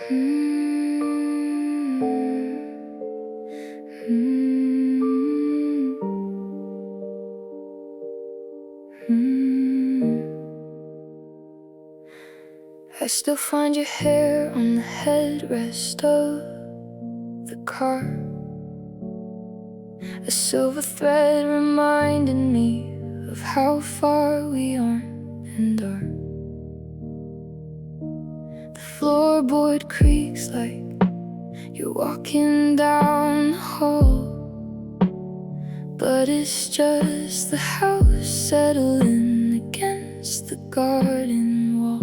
I still find your hair on the headrest of the car, a silver thread reminding me of how far we are and are. The floorboard creaks like you're walking down the hall, but it's just the house settling against the garden wall.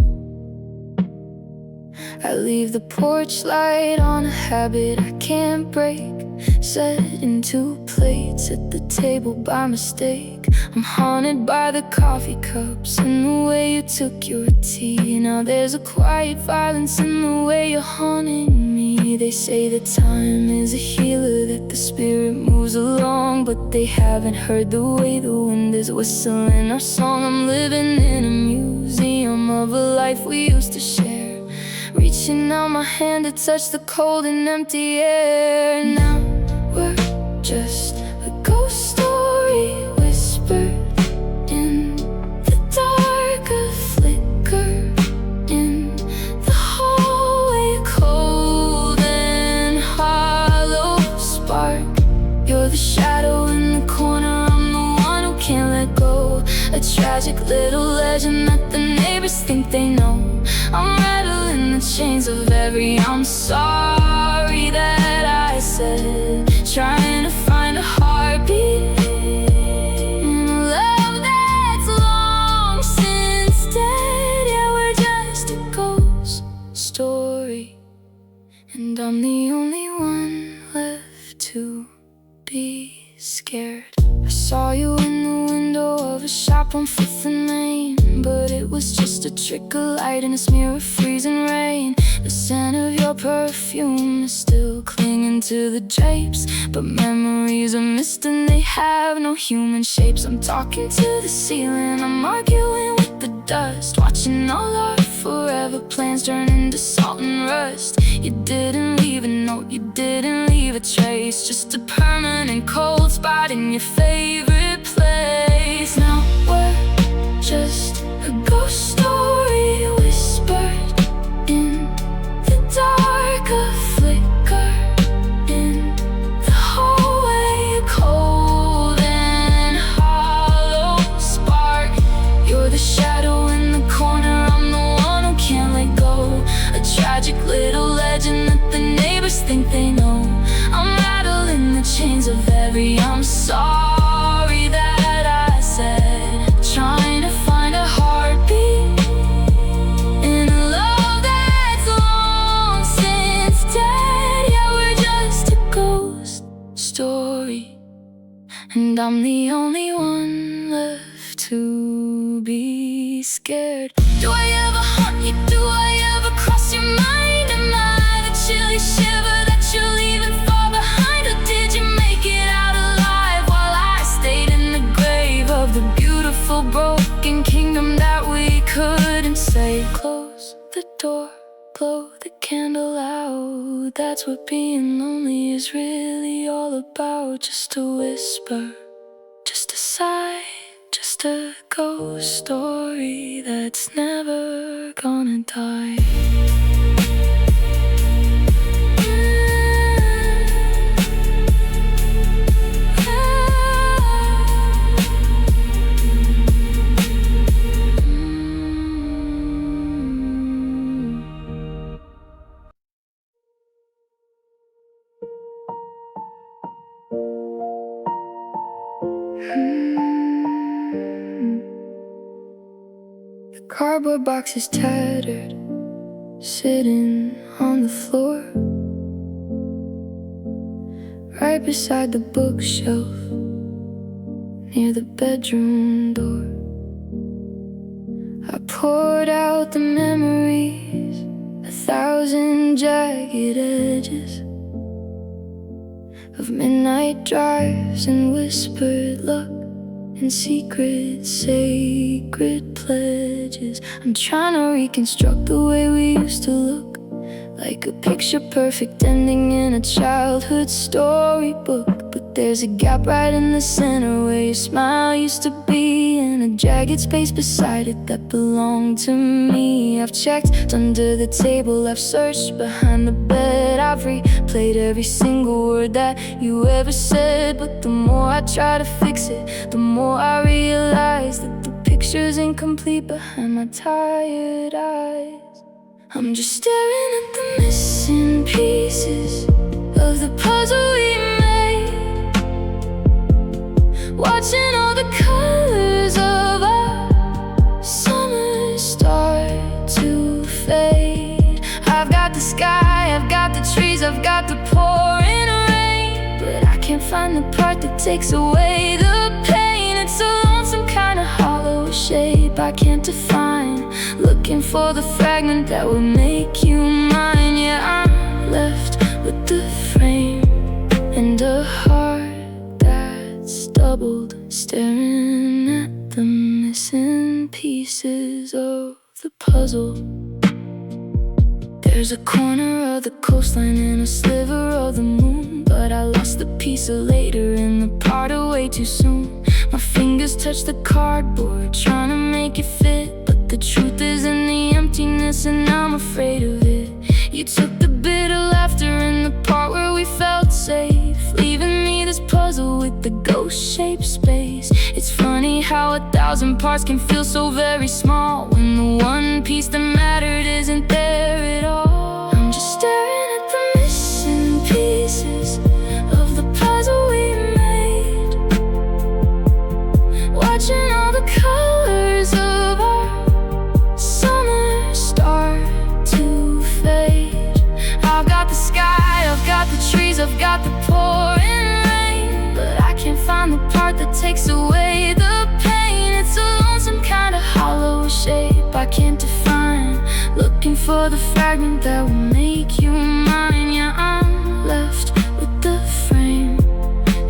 I leave the porch light on, a habit I can't break, set into plates at the table by mistake. I'm haunted by the coffee cups and the way you took your tea. Now there's a quiet violence in the way you're haunting me. They say that time is a healer, that the spirit moves along, but they haven't heard the way the wind is whistling our song. I'm living in a museum of a life we used to share, reaching out my hand to touch the cold and empty air. Now we're just a ghost story whispered in the dark, a flicker in the hallway, cold and hollow spark. You're the shadow in the corner, I'm the one who can't let go, a tragic little legend that the neighbors think they know. I'm rattling the chains of every I'm sorry that I said, trying to find a heartbeat in a love that's long since dead. Yeah, we're just a ghost story, and I'm the only one left to be scared. I saw you in the window of a shop on 5th and Main, but it was just a trick of light in a smear of freezing rain. The scent of your perfume is still clinging to the drapes, but memories are mist and they have no human shapes. I'm talking to the ceiling, I'm arguing with the dust, watching all our forever plans turn into salt and rust. You didn't leave a note, you didn't leave a trace, just a permanent cold spot in your favorite place. Now we're just a ghost story whispered in the dark, a flicker in the hallway, a cold and hollow spark. You're the shadow in the corner, I'm the one who can't let go, a tragic little legend that the neighbors think they know. I'm rattling the chains of every I'm sorry that I said, trying to find a heartbeat in a love that's long since dead. Yeah, we're just a ghost story, and I'm the only one left to be scared. Do I ever haunt you? Do I ever cross your mind? Am I the chilly shiver that you're leaving far behind? Or did you make it out alive while I stayed in the grave of the beautiful broken kingdom that we couldn't save? Close the door, blow the candle out. That's what being lonely is really all about. Just a whisper, just a sigh, just a ghost story that's never gonna die. The cardboard box is tattered, sitting on the floor, right beside the bookshelf, near the bedroom door. I poured out the memories, 1,000 jagged edges of midnight drives and whispered luck and secret, sacred pledges. I'm trying to reconstruct the way we used to look like a picture-perfect ending in a childhood storybook. But there's a gap right in the center where your smile used to be, and a jagged space beside it that belonged to me. I've checked under the table, I've searched behind the bed, I've replayed every single word that you ever said. But the more I try to fix it, the more I realize that the picture's incomplete behind my tired eyes. I'm just staring at the missing pieces of the puzzle we made, watching all the colors of our summer start to fade. I've got the sky, I've got the trees, I've got the pouring rain, but I can't find the part that takes away the pain. It's a lonesome kind of hollow shape I can't define, looking for the fragment that will make you mine. Yeah, I'm left with the frame and a heart that's doubled, staring at the missing pieces of the puzzle. There's a corner of the coastline and a sliver of the moon, but I lost the piece of later and the part away too soon. My fingers touch the cardboard, trying to make it fit, but the truth is in the emptiness and I'm afraid of it. You took the bit of laughter and the part where we felt safe, leaving me this puzzle with the ghost-shaped space. It's funny how 1,000 parts can feel so very small when the one piece that mattered isn't there at all. I'm just staring at the missing pieces of the puzzle we made, watching all the colors of our summer start to fade. I've got the sky, I've got the trees, I've got the pouring rain, but I can't find the part that takes away the pain. It's a lonesome kind of hollow shape I can't define, looking for the fragment that will make you mine. Yeah, I'm left with the frame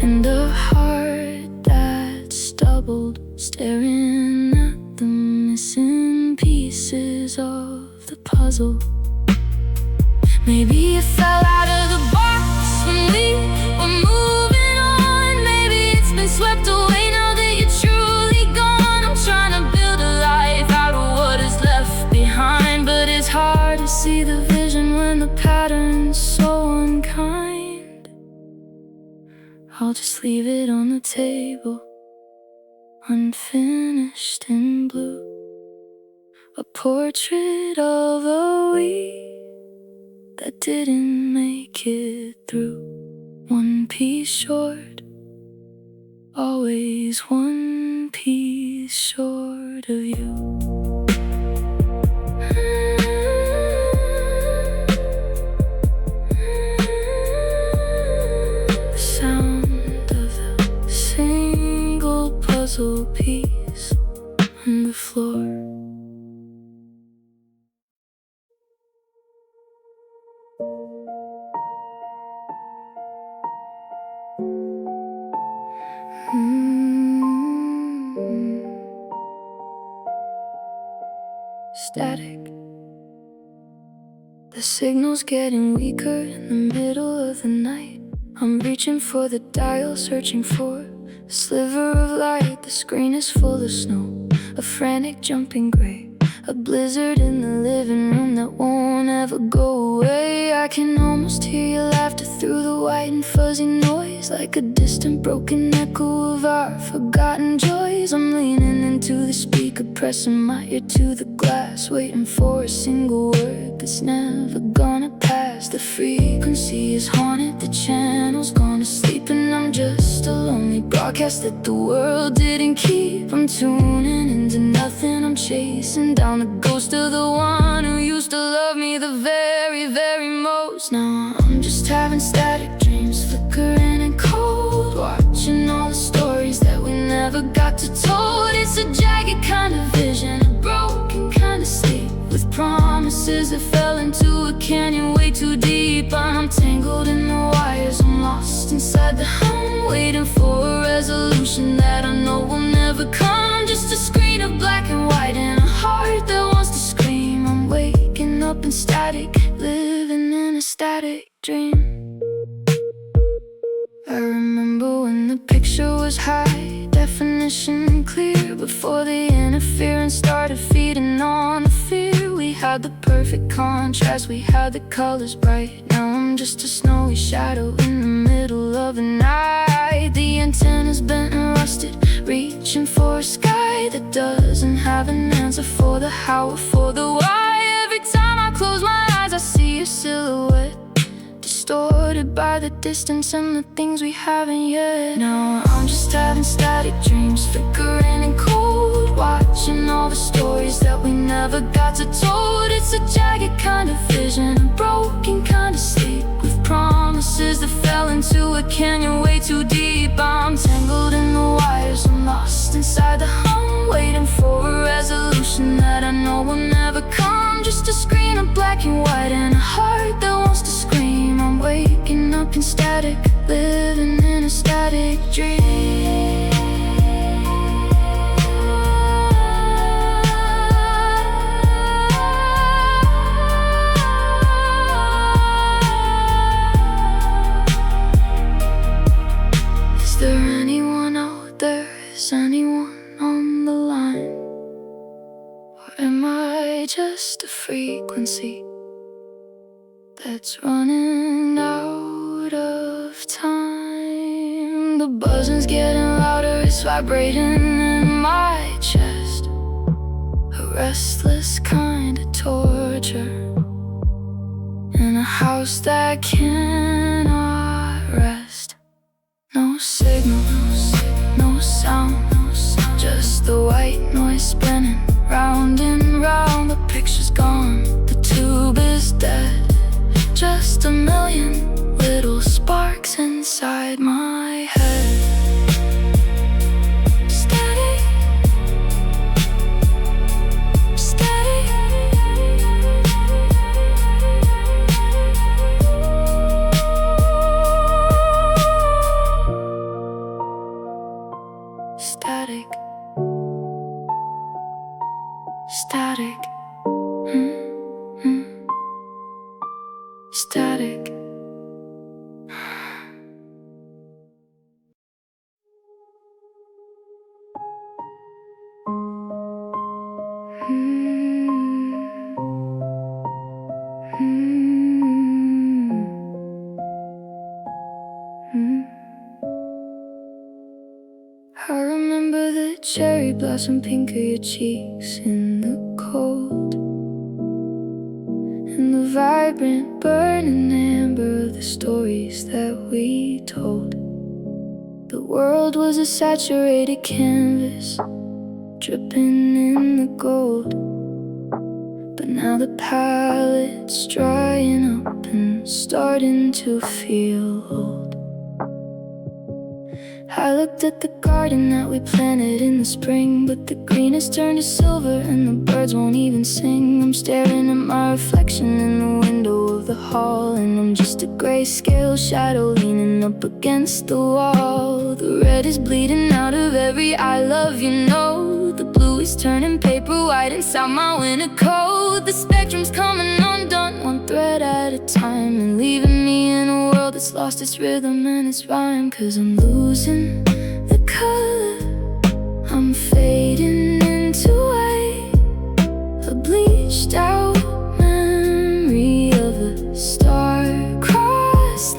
and a heart that's doubled, staring at the missing pieces of the puzzle. Maybe it fell out of the box when we were moving on. Maybe it's been swept away now that you're truly gone. I'm trying to build a life out of what is left behind, but it's hard to see the vision when the pattern's so unkind. I'll just leave it on the table, unfinished in blue, a portrait of a we that didn't make it through. One piece short, always one piece short of you. The sound of a single puzzle piece on the floor. Static. The signal's getting weaker in the middle of the night. I'm reaching for the dial, searching for a sliver of light. The screen is full of snow, a frantic jumping gray, a blizzard in the living room that won't ever go away. I can almost hear your laughter through the white and fuzzy noise, like a distant broken echo of our forgotten joys. I'm leaning into the speaker, pressing my ear to the glass, waiting for a single word that's never gonna pass. The frequency is haunted, the channel's gone to sleep, and I'm just a lonely broadcast that the world didn't keep. I'm tuning into nothing, I'm chasing down the ghost of the one who used to love me the very, very most. Now I'm just having static dreams, flickering and cold, watching all the stories that we never got to told. It's a jagged kind of vision, a broken kind of sleep, with promises that fell into a canyon way too deep. I'm tangled in the wires, I'm lost inside the hum, waiting for a resolution that I know will never come. Just a screen of black and white and a heart that wants to scream. I'm waking up in static, living static dream. I remember when the picture was high definition, clear, before the interference started feeding on the fear. We had the perfect contrast, we had the colors bright. Now I'm just a snowy shadow in the middle of the night. The antenna's bent and rusted, reaching for a sky that doesn't have an answer for the how or for the why. Every time I close my eyes, I see your silhouette, distorted by the distance and the things we haven't yet. Now I'm just having static dreams, flickering and cold, watching all the stories that we never got to told. It's a jagged kind of vision, a broken kind of sleep, with promises that fell into a canyon way too deep. I'm tangled in the wires, I'm lost inside the hum, waiting for a resolution that I know will never come. Just a screen of black and white and a heart that wants to scream. I'm waking up in static, living in a static dream. Is there anyone out there? Is anyone on the line? Or am I just a frequency that's running out of time? The buzzing's getting louder, it's vibrating in my chest, a restless kind of torture, in a house that cannot rest. No signal, no sound, just the white noise spinning round and round. The picture's gone, the tube is dead, just a million little sparks inside my head. Static, static. Static, static. Static. I remember the cherry blossom pink of your cheeks in the cold, and the vibrant burning amber of the stories that we told. The world was a saturated canvas, dripping in the gold. But now the palette's drying up and starting to feel old. I looked at the garden that we planted in the spring, but the green has turned to silver and the birds won't even sing. I'm staring at my reflection in the window of the hall, and I'm just a grayscale shadow leaning up against the wall. The red is bleeding out of every I love you know. The blue is turning paper white inside my winter coat. The spectrum's coming undone, one thread at a time, and leaving me in a world that's lost its rhythm and its rhyme. 'Cause I'm losing the color, I'm fading into white, a bleached out memory of a star-crossed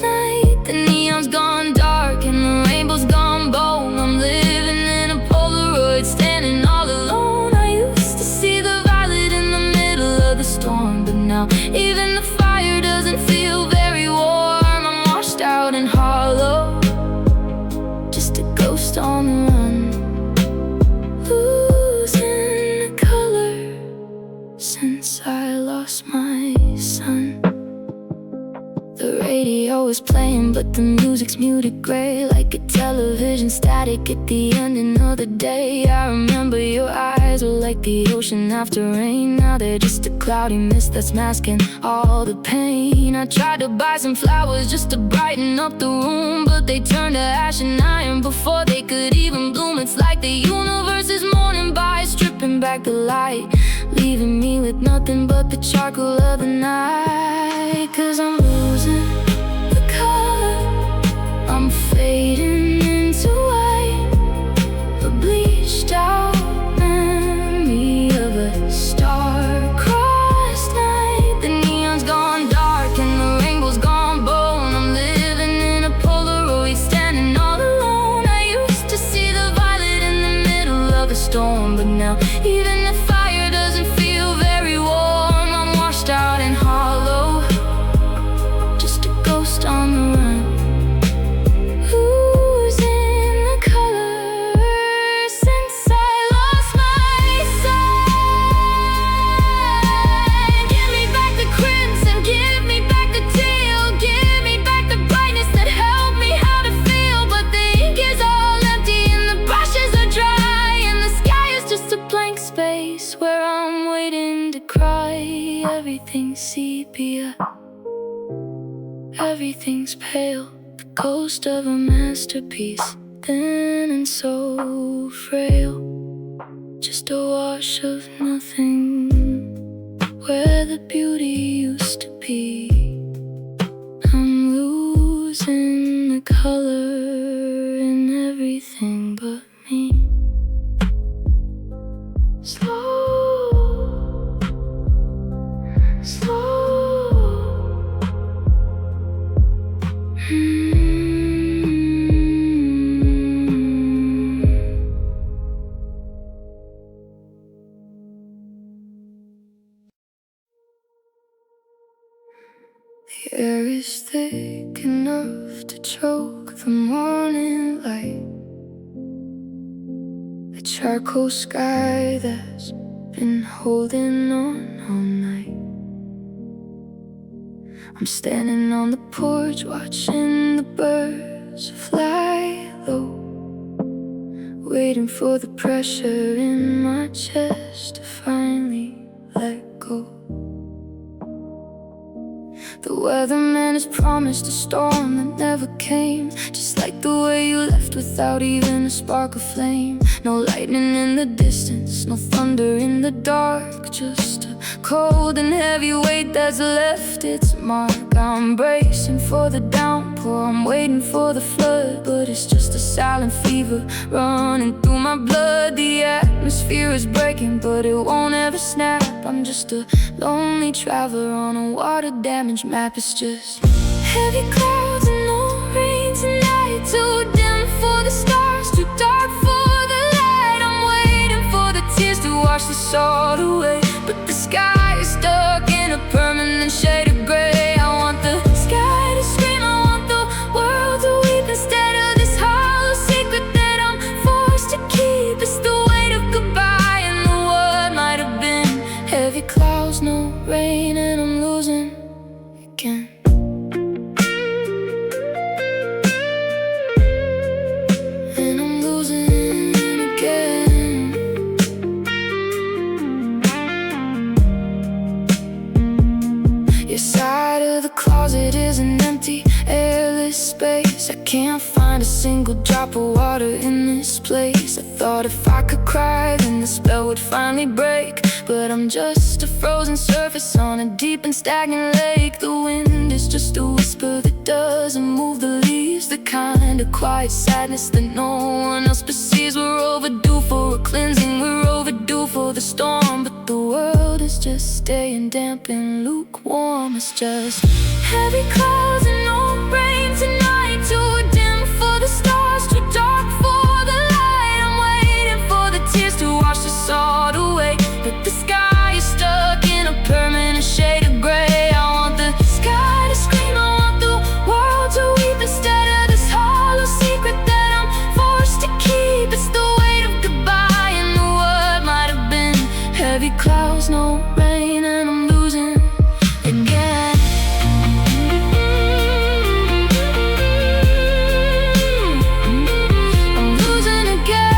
night. The neon's gone dark and the rainbow's gone bold. I'm living in a Polaroid, standing all alone. I used to see the violet in the middle of the storm, but now even the fire doesn't feel very warm. I'm washed out and hollow, just a ghost on the run, losing the color since I lost my son. The radio is playing, but the music's muted gray, like a television static at the ending of the day. I remember your eyes were like the ocean after rain. Now they're just a cloudy mist that's masking all the pain. I tried to buy some flowers just to brighten up the room, but they turned to ash and iron before they could even bloom. It's like the universe is mourning by, stripping back the light, leaving me with nothing but the charcoal of the night. 'Cause I'm losing the color, I'm fading into white, a bleached out memory of a star-crossed night. The neon's gone dark and the rainbow's gone bold. I'm living in a Polaroid, standing all alone. I used to see the violet in the middle of a storm, but now even the fire doesn't feel very warm. I'm washed out and hollow, just a ghost on the run, losing the color since I lost my sight. Give me back the crimson, give me back the teal, give me back the brightness that helped me how to feel. But the ink is all empty and the brushes are dry, and the sky is just a blank space where I'm waiting to cry. Everything's sepia, everything's pale, the ghost of a masterpiece, thin and so frail, just a wash of nothing where the beauty used to be. I'm losing the color in everything but me. Slow, slow. The air is thick enough to choke the morning light, the charcoal sky that's been holding on all night. I'm standing on the porch watching the birds fly low, waiting for the pressure in my chest to finally let go. The weatherman has promised a storm that never came, just like the way you left without even a spark of flame. No lightning in the distance, no thunder in the dark, just a cold and heavy weight that's left its mark. I'm bracing for the downpour, I'm waiting for the flood, but it's just a silent fever running through my blood. The atmosphere is breaking, but it won't ever snap. I'm just a lonely traveler on a water-damaged map. It's just heavy clouds and no rain tonight, too dim for the stars, too dark for the light. I'm waiting for the tears to wash the salt away, but the sky is stuck in a permanent shade of gray. I want the sky to scream, I want the world to weep instead of this hollow secret that I'm forced to keep. It's the weight of goodbye and the what might have been. Heavy clouds, no rain, and I'm losing again. And I'm losing again. Your side of the closet is an empty, airless space. I can't find a single drop of water in this place. I thought if I could cry, then the spell would finally break, but I'm just a frozen surface on a deep and stagnant lake. The wind is just a whisper that doesn't move the leaves, the kind of quiet sadness that no one else perceives. We're overdue for a cleansing, we're overdue for the storm, but the world is just staying damp and lukewarm. It's just heavy clouds and no rain tonight, too dim for the stars, too dark for the light. I'm waiting for the tears to wash the salt away, but the sky is stuck in a permanent shade of gray. I want the sky to scream, I want the world to weep instead of this hollow secret that I'm forced to keep. It's the weight of goodbye and the what might have been. Heavy clouds, no rain, and I'm losing again. I'm losing again.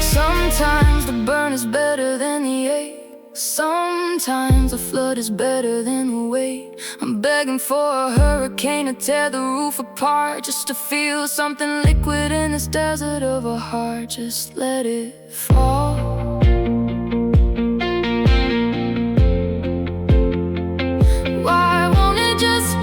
Sometimes the burn is better than the ache, sometimes the flood is better than the wait. I'm I'm begging for a hurricane to tear the roof apart, just to feel something liquid in this desert of a heart. Just let it fall. Why won't it just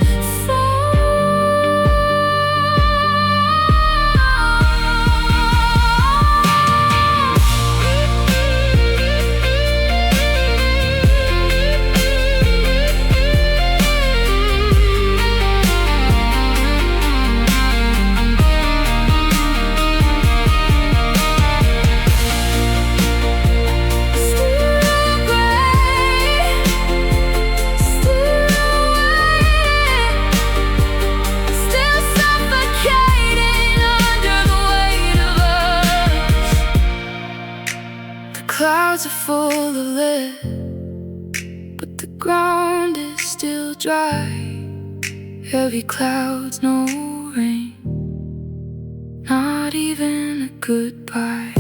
clouds are full of lead, but the ground is still dry. Heavy clouds, no rain, not even a goodbye.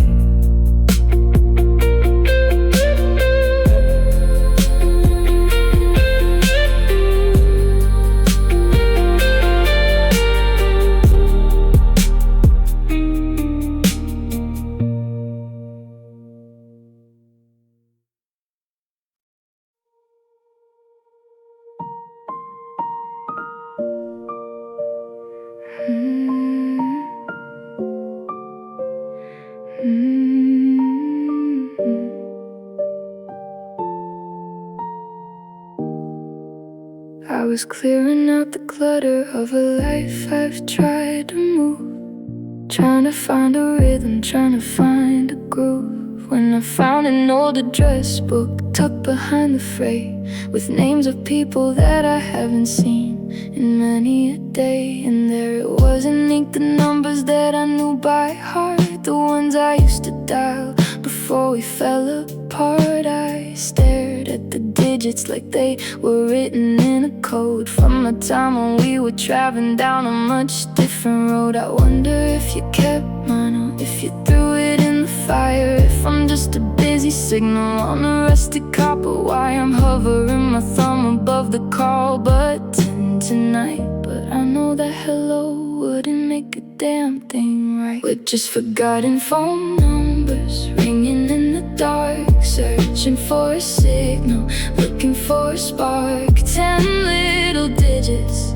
I was clearing out the clutter of a life I've tried to move, trying to find a rhythm, trying to find a groove, when I found an old address book tucked behind the freight, with names of people that I haven't seen in many a day. And there it was in ink, the numbers that I knew by heart, the ones I used to dial before we fell apart. I stared at the digits like they were written in a code from a time when we were traveling down a much different road. I wonder if you kept mine, or if you threw it in the fire, if I'm just a busy signal on a rusty copper, why I'm hovering my thumb above the call button tonight. But I know that hello wouldn't make a damn thing right. We're just forgotten phone numbers ringing in the dark, searching for a signal, looking for a spark. 10 little digits,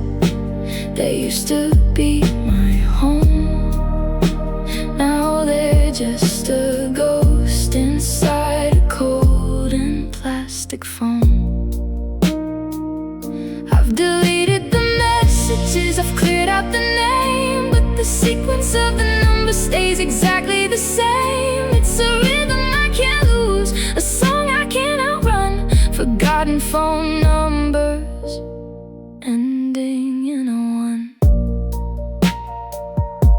they used to be my home. Now they're just a ghost inside a cold and plastic phone. I've deleted the messages, I've cleared out the name, but the sequence of the numbers stays exactly the same. It's a rhythm I can't lose, a song I can't outrun. Forgotten phone numbers ending in a 1.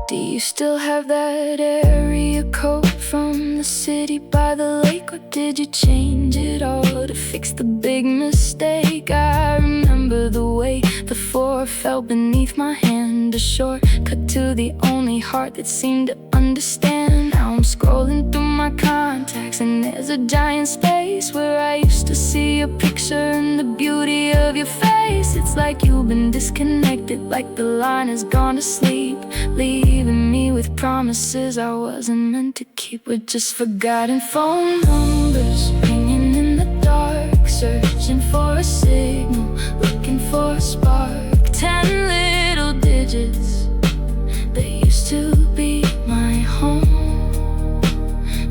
Do you still have that area code from the city by the lake, or did you change it all to fix the big mistake? I remember the way the floor fell beneath my hand, a shortcut to the only heart that seemed to understand. Now I'm scrolling through my contacts, and there's a giant space where I used to see a picture and the beauty of your face. It's like you've been disconnected, like the line has gone to sleep, leaving me with promises I wasn't meant to keep. We're just forgotten phone numbers ringing in the dark, searching for a signal, looking for a spark. 10 little digits, they used to be my home.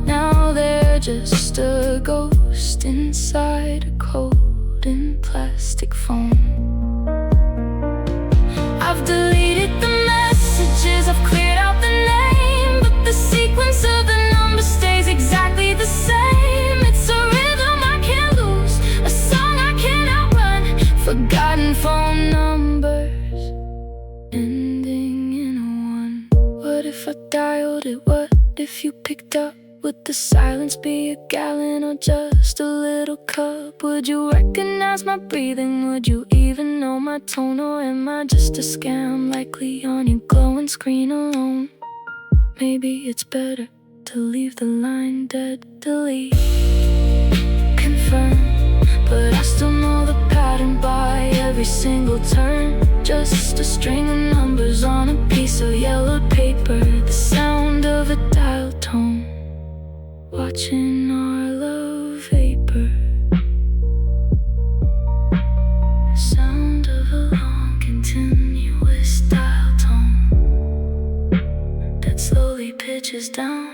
Now they're just a ghost inside a cold and plastic phone. I've deleted the messages, I've cleared out the name, but the sequence of the numbers stays exactly the same. It's a rhythm I can't lose, a song I can't outrun. Forgotten phone numbers ending in a 1. What if I dialed it? What if you picked up? Would the silence be a gallon or just a little cup? Would you recognize my breathing? Would you even know my tone? Or am I just a scam, likely on your glowing screen alone? Maybe it's better to leave the line dead, delete, confirm, but I still know the pattern by every single turn. Just a string of numbers on a piece of yellow paper. The sound of a dial tone, watching our love vapor. The sound of a long continuous dial tone that slowly pitches down.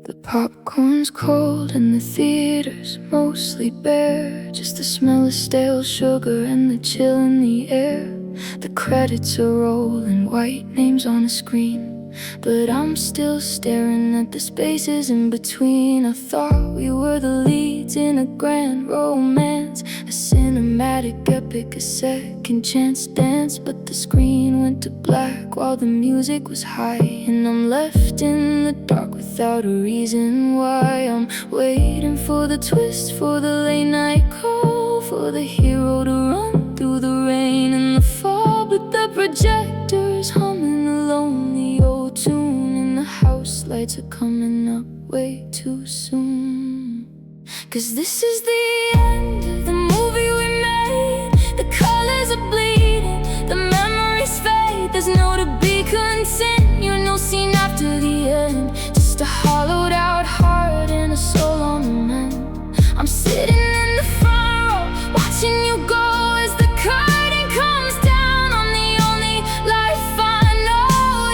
The popcorn's cold and the theater's mostly bare. Just the smell of stale sugar and the chill in the air. The credits are rolling, white names on a screen, but I'm still staring at the spaces in between. I thought we were the leads in a grand romance, a cinematic epic, a second chance dance. But the screen went to black while the music was high, and I'm left in the dark without a reason why. I'm waiting for the twist, for the late night call, for the hero to run through the rain and the fall. But the projector's humming a lonely old tune, and the house lights are coming up way too soon. 'Cause this is the end of the movie we made. The colors are bleeding, the memories fade. There's no to be continued, no scene after the end. Just a hollowed out heart and a soul on the mend. I'm sitting in the front row, watching you go as the curtain comes down on the only life I know.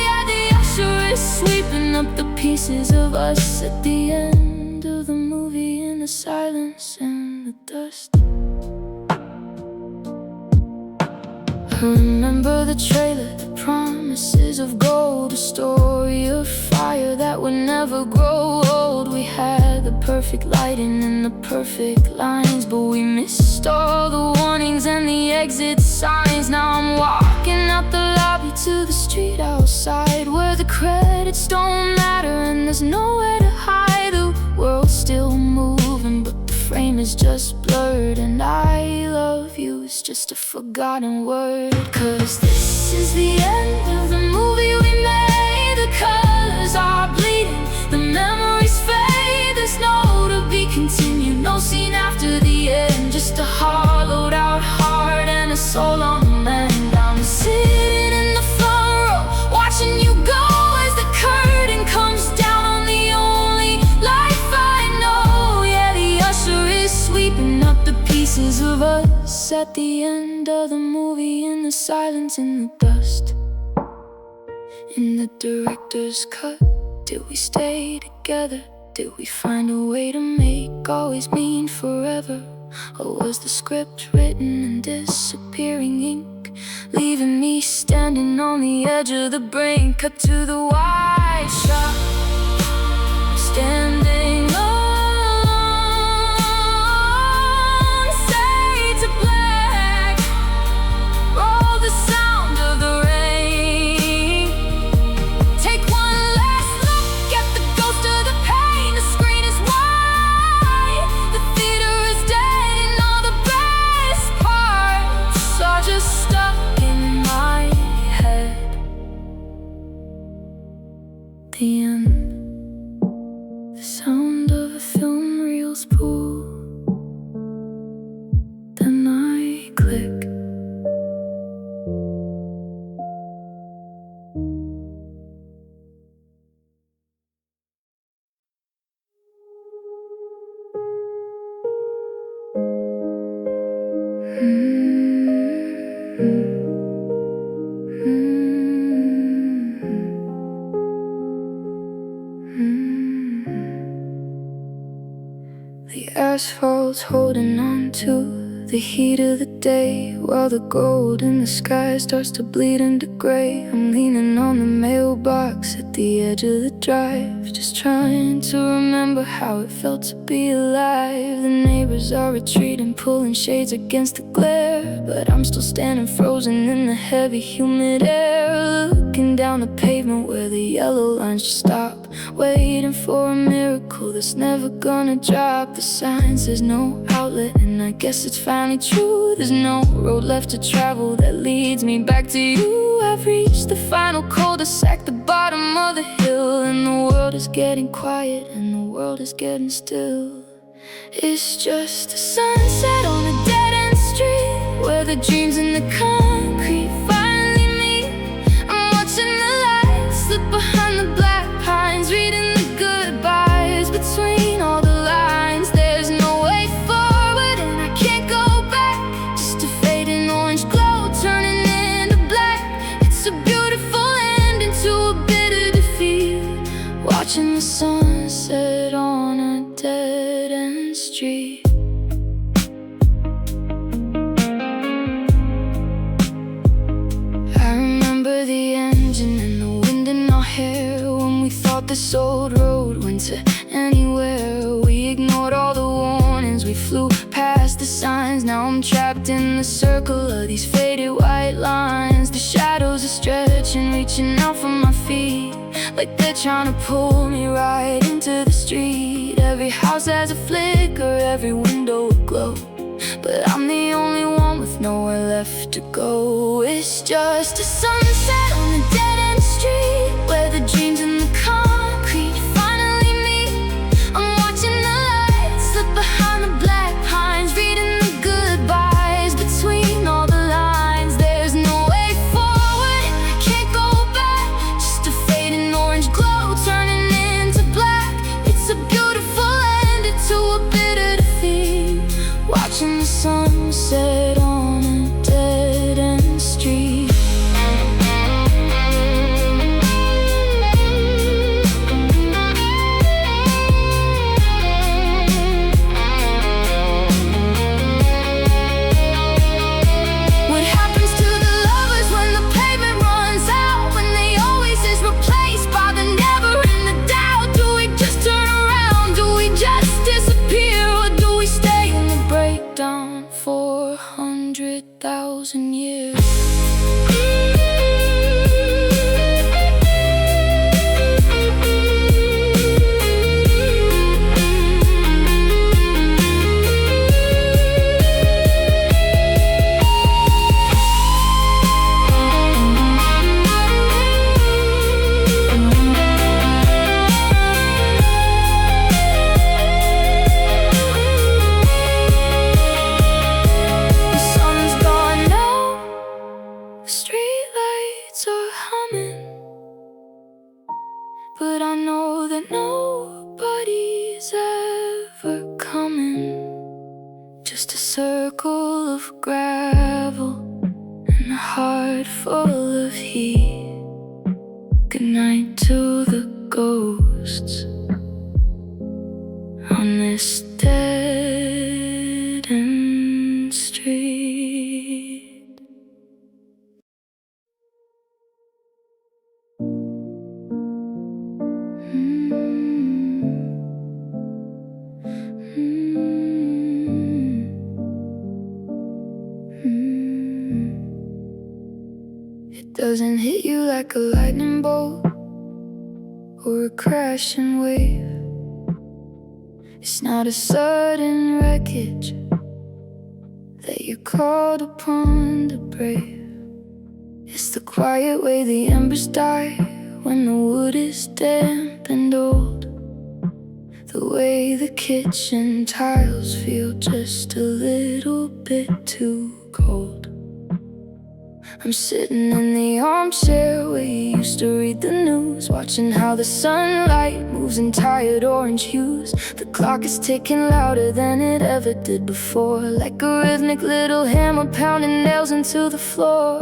Yeah, the usher is sweeping up the pieces of us at the end of the movie, in the silence and the dust. I remember the trailer, the promises of gold, a story of fire that would never grow old. We had the perfect lighting and the perfect lines, but we missed all the warnings and the exit signs. Now I'm walking out the lobby to the street outside, where the credits don't matter and there's nowhere to hide. The world's still moving, but the frame is just blurred, and I love you is just a forgotten word. 'Cause this is the end of the movie we made. The colors are bleeding, the memories fade. There's no to be continued, no scene after the end. Just a hollowed out heart and a soul on the mend. I'm sitting in the front row, watching you go as the curtain comes down on the only life I know. Yeah, the usher is sweeping up the pieces of us at the end of the movie, in the silence and the dust. In the director's cut, did we stay together? Did we find a way to make always mean forever? Or was the script written in disappearing ink, leaving me standing on the edge of the brink? Cut to the wide shot, standing alone, fade to black, roll the sound of the rain. Take one last look at the ghost of the pain. The screen is white, the theater is dead, and all the best parts are just stuck in my head. The end, the sound of a film reel's pull, then I click. The asphalt's holding on to the heat of the day, while the gold in the sky starts to bleed into gray. I'm leaning on the mailbox at the edge of the drive, just trying to remember how it felt to be alive. The neighbors are retreating, pulling shades against the glare, but I'm still standing frozen in the heavy, humid air, looking down the pavement where the yellow lines just stop, waiting for a miracle that's never gonna drop. The sign says no outlet, and I guess it's finally true. There's no road left to travel that leads me back to you. I've reached the final cul-de-sac, the bottom of the hill, and the world is getting quiet, and the world is getting still. It's just a sunset on a dead-end street, where the dreams in the concrete finally meet. I'm watching the lights slip behind the black pines, reading the goodbyes between all the lines. There's no way forward and I can't go back, just a fading orange glow turning into black. It's a beautiful ending to a bitter defeat, watching the sunset on a dead-end street. I remember the engine and the wind in our hair, when we thought this old road went to anywhere. We ignored all the warnings, we flew past the signs. Now I'm trapped in the circle of these faded white lines. The shadows are stretching, reaching out from my feet, like they're trying to pull me right into the street. Every house has a flicker, every window a glow, but I'm the only one with nowhere left to go. It's just a sunset on a dead-end street, where the dreams in the concrete finally meet. I'm watching the lights slip behind the black pines, reading the goodbyes between all the lines. There's no way forward, I can't go back, just a fading orange glow turning into black. It's a beautiful ending to a bitter defeat, watching the sunset on a dead-end street. What happens to the lovers when the pavement runs out, when the always is replaced by the never and the doubt? Do we just turn around? Do we just disappear? Or do we stay in the breakdown for 100,000 years? But I know that nobody's ever coming, just a circle of gravel and a heart full of heat. Good night to the ghosts on this dead-end street. It doesn't hit you like a lightning bolt or a crashing wave. It's not a sudden wreckage that you're called upon to brave. It's the quiet way the embers die when the wood is damp and old, the way the kitchen tiles feel just a little bit too cold. I'm sitting in the armchair where you used to read the news, watching how the sunlight moves in tired orange hues. The clock is ticking louder than it ever did before, like a rhythmic little hammer pounding nails into the floor.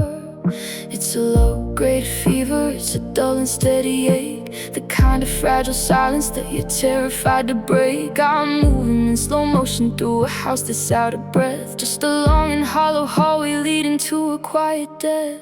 It's a low-grade fever, it's a dull and steady ache, the kind of fragile silence that you're terrified to break. I'm moving in slow motion through a house that's out of breath, just a long and hollow hallway leading to a quiet death.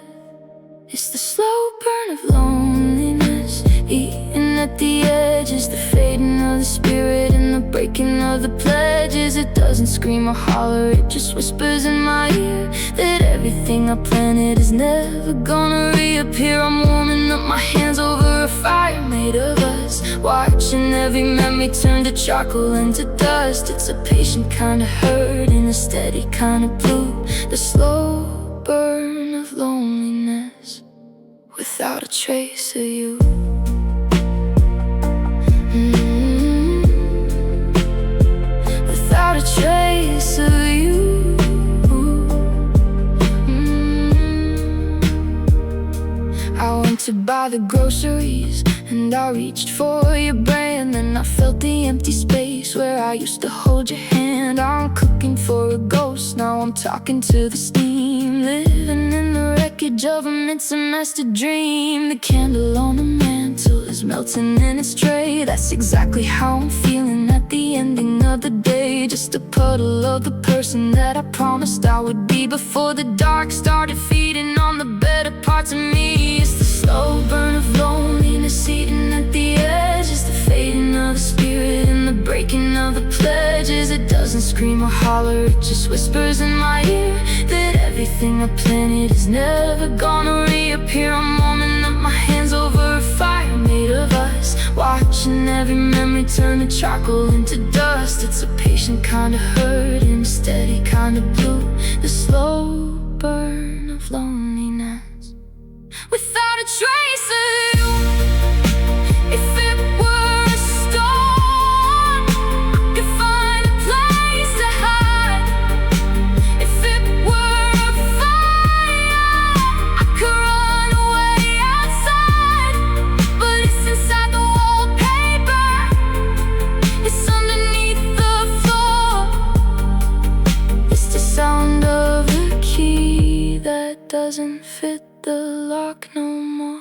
It's the slow burn of loneliness, eating at the edges, the fading of the spirit and the breaking of the pledges. It doesn't scream or holler, it just whispers in my ear that everything I planted is never gonna reappear. I'm warming up my hands over a fire made of us, watching every memory turn to charcoal and to dust. It's a patient kind of hurt and a steady kind of blue, the slow burn of loneliness without a trace of you. Without a trace of you. I went to buy the groceries and I reached for your brand, and I felt the empty space where I used to hold your hand. I'm cooking for a ghost, now I'm talking to the steam, living in the wreckage of a mid-semester dream. The candle on the mantle is melting in its tray, that's exactly how I'm feeling at the ending of the day. Just a puddle of the person that I promised I would be before the dark started feeding on the better parts of me. It's the slow burn of loneliness eating at the edges, the fading of the spirit and the breaking of the pledges. It doesn't scream or holler, it just whispers in my ear that everything I planted is never gonna reappear. I'm warming up my hands over a fire made of us, watching every memory turn to charcoal into dust. It's a patient kind of hurt and a steady kind of blue, the slow burn of loneliness without a trace of you. If it were a storm, I could find a place to hide. If it were a fire, I could run away outside. But it's inside the wallpaper, it's underneath the floor. It's the sound of a key that doesn't fit the lock no more.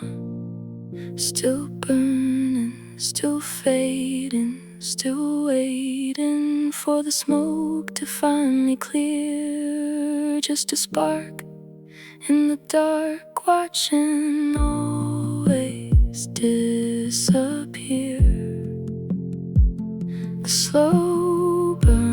Still burning, still fading, still waiting for the smoke to finally clear. Just a spark in the dark, watching always disappear. A slow burn.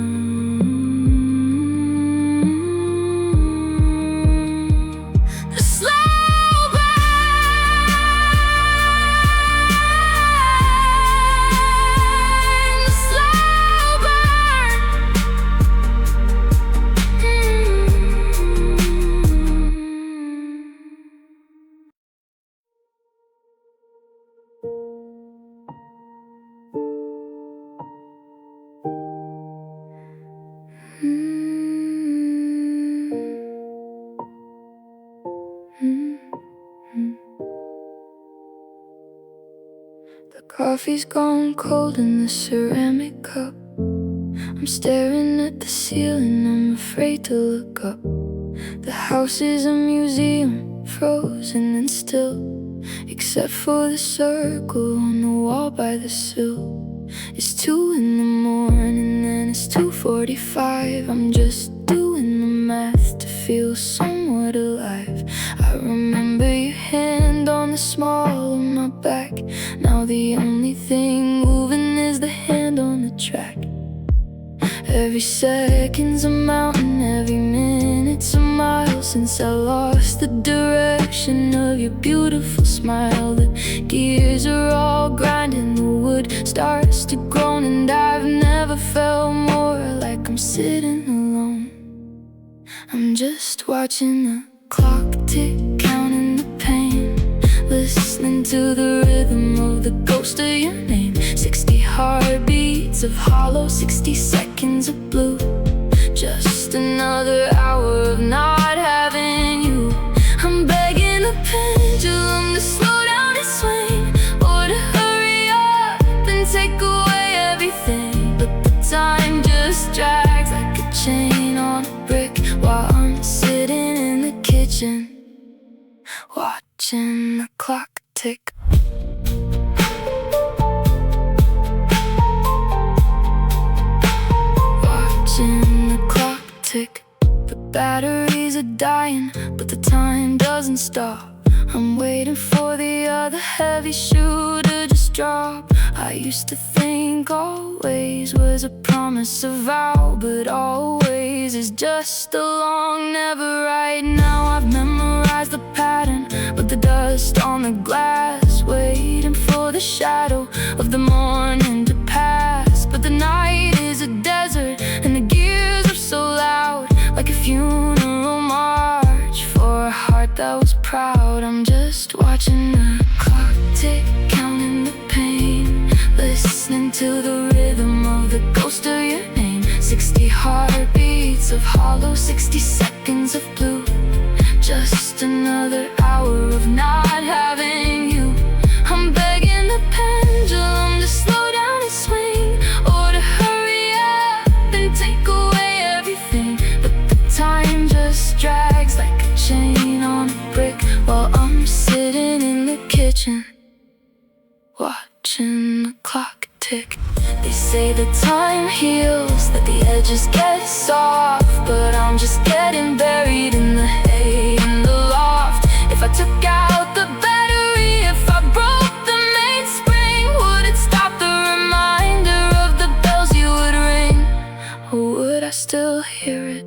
The coffee's gone cold in the ceramic cup. I'm staring at the ceiling, I'm afraid to look up. The house is a museum, frozen and still, except for the circle on the wall by the sill. It's 2 in the morning and it's 2:45. I'm just doing the math to feel somewhat alive. I remember your hand on the small of my back. Now the only thing moving is the hand on the track. Every second's a mountain, every minute's a mile, since I lost the direction of your beautiful smile. The gears are all grinding, the wood starts to groan, and I've never felt more like I'm sitting alone. I'm just watching the clock tick, counting the pain, listening to the rhythm of the ghost of your name. 60 heartbeats of hollow, 60 seconds of blue. Just another hour of not having you. I'm begging the pendulum to slow down its swing, or to hurry up and take away everything. But the time just drags like a chain on a brick, while I'm sitting in the kitchen watching the clock tick. Watching the clock tick. The batteries are dying, but the time doesn't stop. I'm waiting for the other heavy shoe to just drop. I used to think always was a promise, a vow, but always is just a long never. Right now I've memorized the pattern, but the dust on the glass, waiting for the shadow of the morning to pass. But the night is a desert, and the gears are so loud, like a funeral march for a heart that was proud. I'm just watching the clock tick, counting the pain, listening to the rhythm of the ghost of your name. 60 heartbeats of hollow, 60 seconds of blue. Just another hour of not having you. I'm begging the pendulum to slow down and swing, or to hurry up and take away everything. But the time just drags like a chain on a brick, while I'm sitting in the kitchen, watching the clock tick. They say the time heals, that the edges get soft, but I'm just getting buried in the hay in the loft. If I took out the battery, if I broke the mainspring, would it stop the reminder of the bells you would ring? Or would I still hear it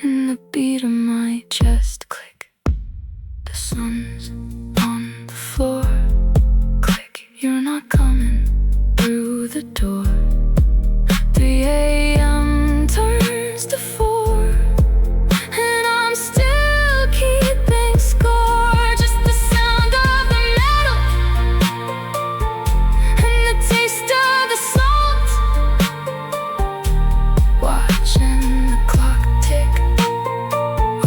in the beat of my chest click? The sun's on the floor, click, you're not coming through the door. 3 a.m. turns to 4, and I'm still keeping score. Just the sound of the metal and the taste of the salt. Watching the clock tick,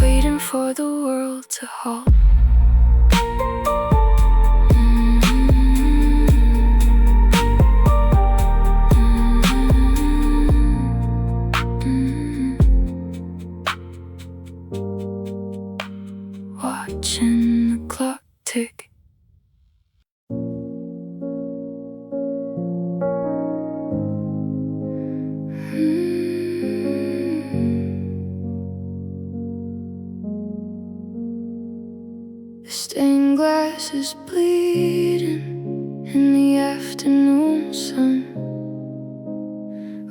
waiting for the world to halt. Watching the clock tick. The stained glass is bleeding in the afternoon sun.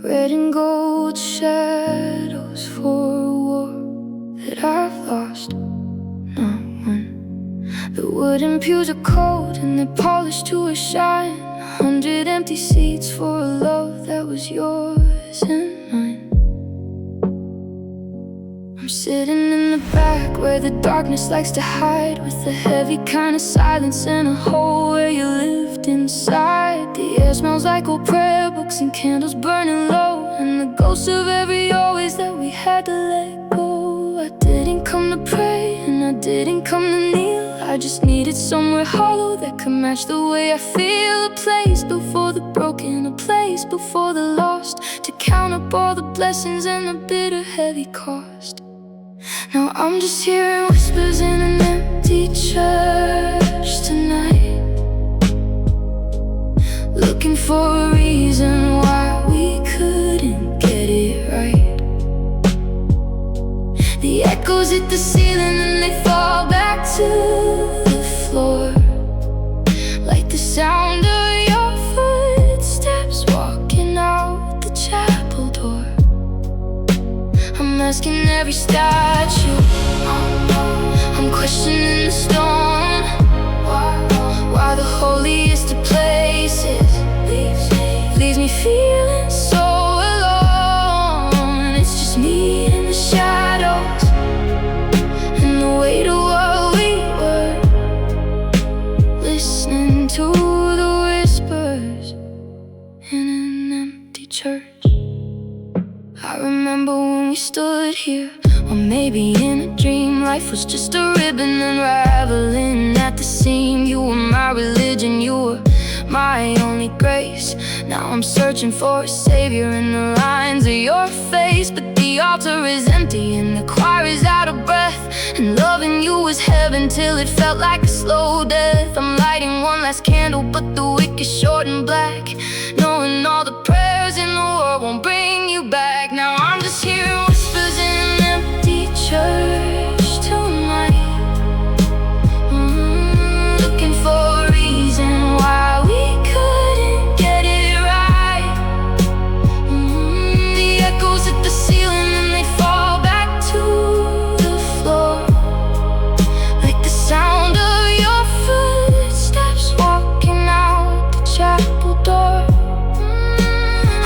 Red and gold shadows for a war that I've lost, not one. The wooden pews are cold and they're polished to a shine. 100 empty seats for a love that was yours and mine. I'm sitting in the back where the darkness likes to hide, with the heavy kind of silence in a hole where you lived inside. The air smells like old prayer books and candles burning low, and the ghosts of every always that we had to let go. I didn't come to pray and I didn't come to kneel. I just needed somewhere hollow that could match the way I feel. A place before the broken, a place before the lost, to count up all the blessings and the bitter heavy cost. Now I'm just hearing whispers in an empty church tonight, looking for a reason why we couldn't get it right. The echoes hit the ceiling and they fall back to the floor, like the sound of your footsteps walking out the chapel door. I'm asking every statue, I'm questioning the stone, why the holiest of places leaves me feeling so alone. It's just me in the shadows and the weight of what we were, listening to the whispers in an empty church. I remember when we stood here, or maybe in a dream, life was just a ribbon unraveling at the seam. You were my religion, you were my only grace. Now I'm searching for a savior in the lines of your face, but the altar is empty and the choir is out of breath, and loving you was heaven until it felt like a slow death. I'm lighting one last candle, but the wick is short and black, knowing all the prayers in the world won't bring you back. Now I'm just hearing whispers in an empty church tonight, looking for a reason why we couldn't get it right. The echoes hit the ceiling and they fall back to the floor, like the sound of your footsteps walking out the chapel door.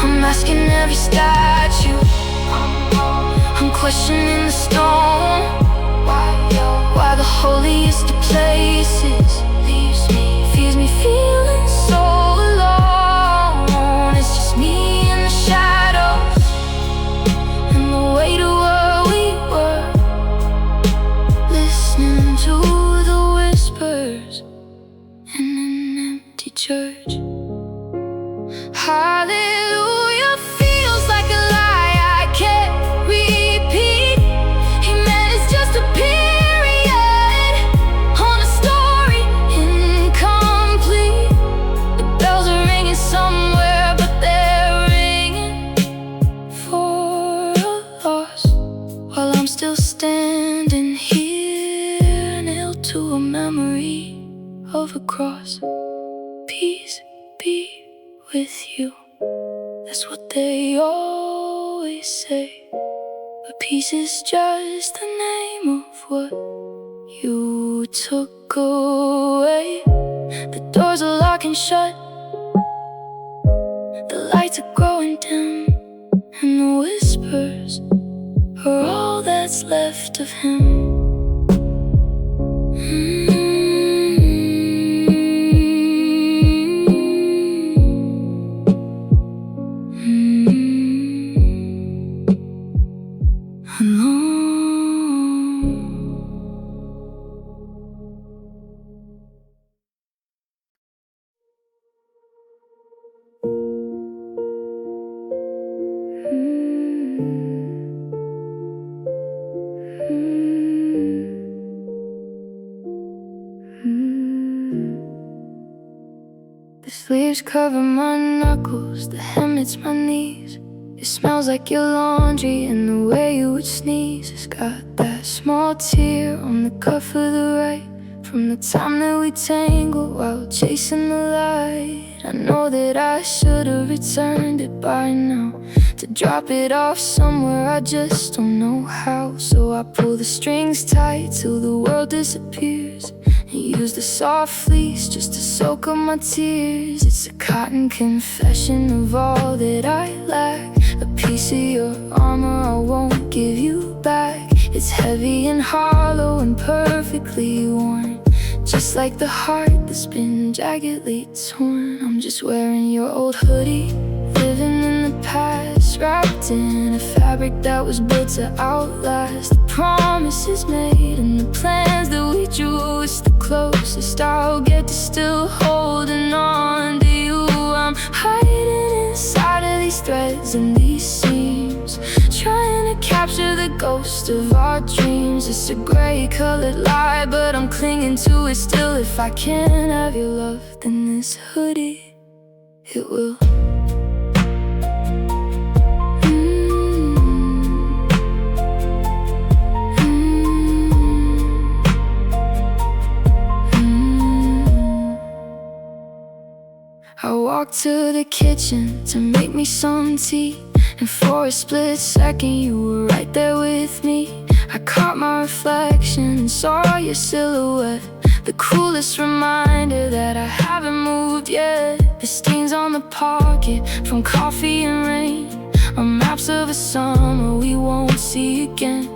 I'm asking every statue, I'm questioning the stone, why the holiest of places feels me feeling so alone. It's just me and the shadows and the weight of where we were, listening to the whispers in an empty church. Hallelujah feels like a lie I can't repeat. Amen is just a period on a story incomplete. The bells are ringing somewhere, but they're ringing for a loss, while I'm still standing here, nailed to a memory of a cross. Peace be with you, that's what they always say, but peace is just the name of what you took away. The doors are locking shut, the lights are growing dim, and the whispers are all that's left of him. The sleeves cover my knuckles, the hem hits my knees. It smells like your laundry and the way you would sneeze. It's got that small tear on the cuff of the right, from the time that we tangled while chasing the light. I know that I should have returned it by now, to drop it off somewhere, I just don't know how. So I pull the strings tight till the world disappears, and use the soft fleece just to soak up my tears. It's a cotton confession of all that I lack, a piece of your armor I won't give you back. It's heavy and hollow and perfectly worn, just like the heart that's been jaggedly torn. I'm just wearing your old hoodie, living in the past, wrapped in a fabric that was built to outlast the promises made and the plans that we drew. It's the closest I'll get to still holding on to you. I'm hiding inside of these threads and these seams, trying to capture the ghost of our dreams. It's a gray-colored lie, but I'm clinging to it still. If I can't have your love, then this hoodie, it will. I walked to the kitchen to make me some tea, and for a split second you were right there with me. I caught my reflection and saw your silhouette, the coolest reminder that I haven't moved yet. The stains on the pocket from coffee and rain are maps of a summer we won't see again.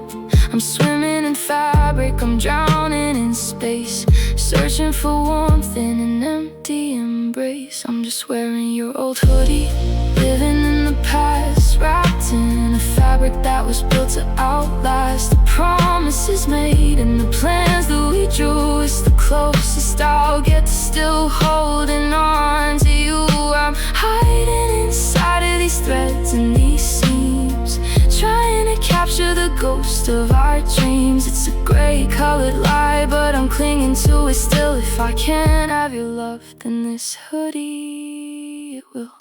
I'm swimming in fabric, I'm drowning in space, searching for warmth in an empty embrace. I'm just wearing your old hoodie, living in the past, wrapped in a fabric that was built to outlast the promises made and the plans that we drew. It's the closest I'll get to still holding on to you. I'm hiding inside of these threads and these seams, trying to capture the ghost ghost of our dreams. It's a gray-colored lie, but I'm clinging to it still. If I can't have your love, then this hoodie, it will.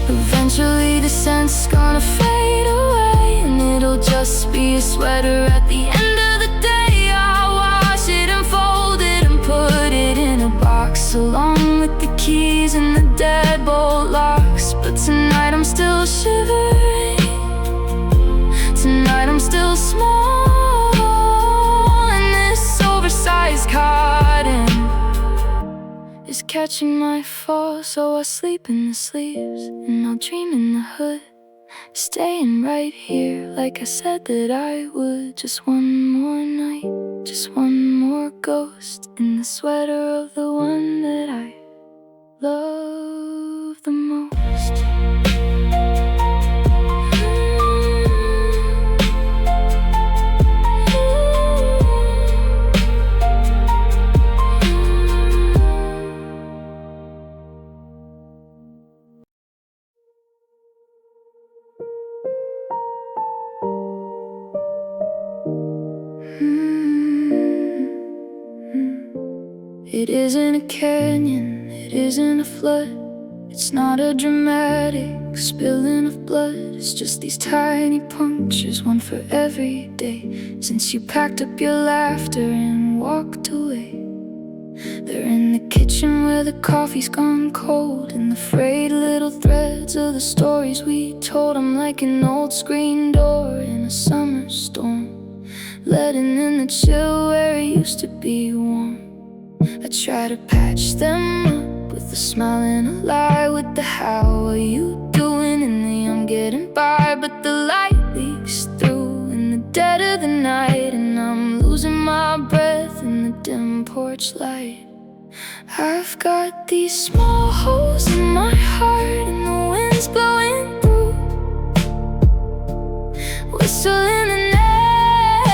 Eventually the scent's gonna fade away, and it'll just be a sweater at the end of the day. I'll wash it and fold it and put it in a box, along with the keys and the deadbolt locks. But tonight I'm still shivering. Tonight I'm still small, and this oversized cotton is catching my fall. So I sleep in the sleeves, and I'll dream in the hood, staying right here like I said that I would. Just one more night, just one more ghost in the sweater of the one that I love the most. It isn't a canyon, it isn't a flood. It's not a dramatic spilling of blood. It's just these tiny punctures, one for every day, since you packed up your laughter and walked away. They're in the kitchen where the coffee's gone cold, and the frayed little threads of the stories we told. I'm like an old screen door in a summer storm, letting in the chill where it used to be warm. I try to patch them up with a smile and a lie, with the how are you doing and the I'm getting by. But the light leaks through in the dead of the night, and I'm losing my breath in the dim porch light. I've got these small holes in my heart, and the wind's blowing through, whistling the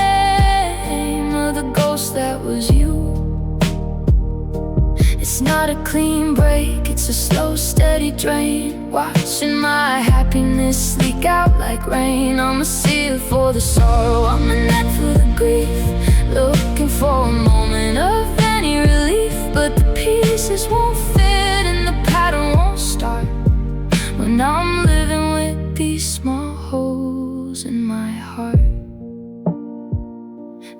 name of the ghost that was you. It's not a clean break, it's a slow, steady drain, watching my happiness leak out like rain. I'm a seal for the sorrow, I'm a net for the grief, looking for a moment of any relief. But the pieces won't fit and the pattern won't start when I'm living with these small holes in my heart.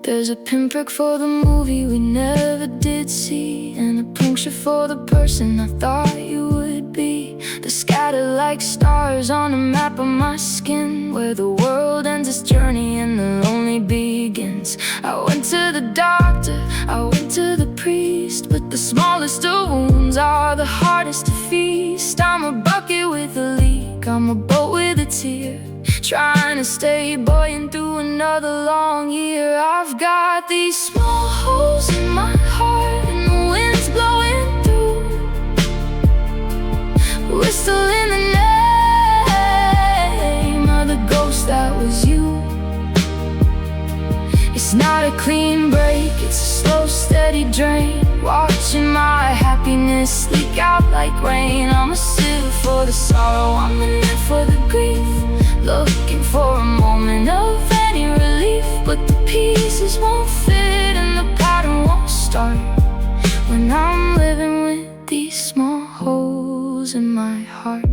There's a pinprick for the movie we never did see, and a puncture for the person I thought you would be. They're scattered like stars on a map of my skin, where the world ends its journey and the lonely begins. I went to the doctor, I went to the priest, but the smallest of wounds are the hardest to feast. I'm a bucket with a leak, I'm a boat with a tear, trying to stay buoyant through another long year. I've got these small holes in my heart, and the wind's blowing through, whistling the name of the ghost that was you. It's not a clean break, it's a slow, steady drain, watching my happiness leak out like rain. I'm a sieve for the sorrow, I'm a net for the grief, looking for a moment of any relief. But the pieces won't fit and the pattern won't start when I'm living with these small holes in my heart.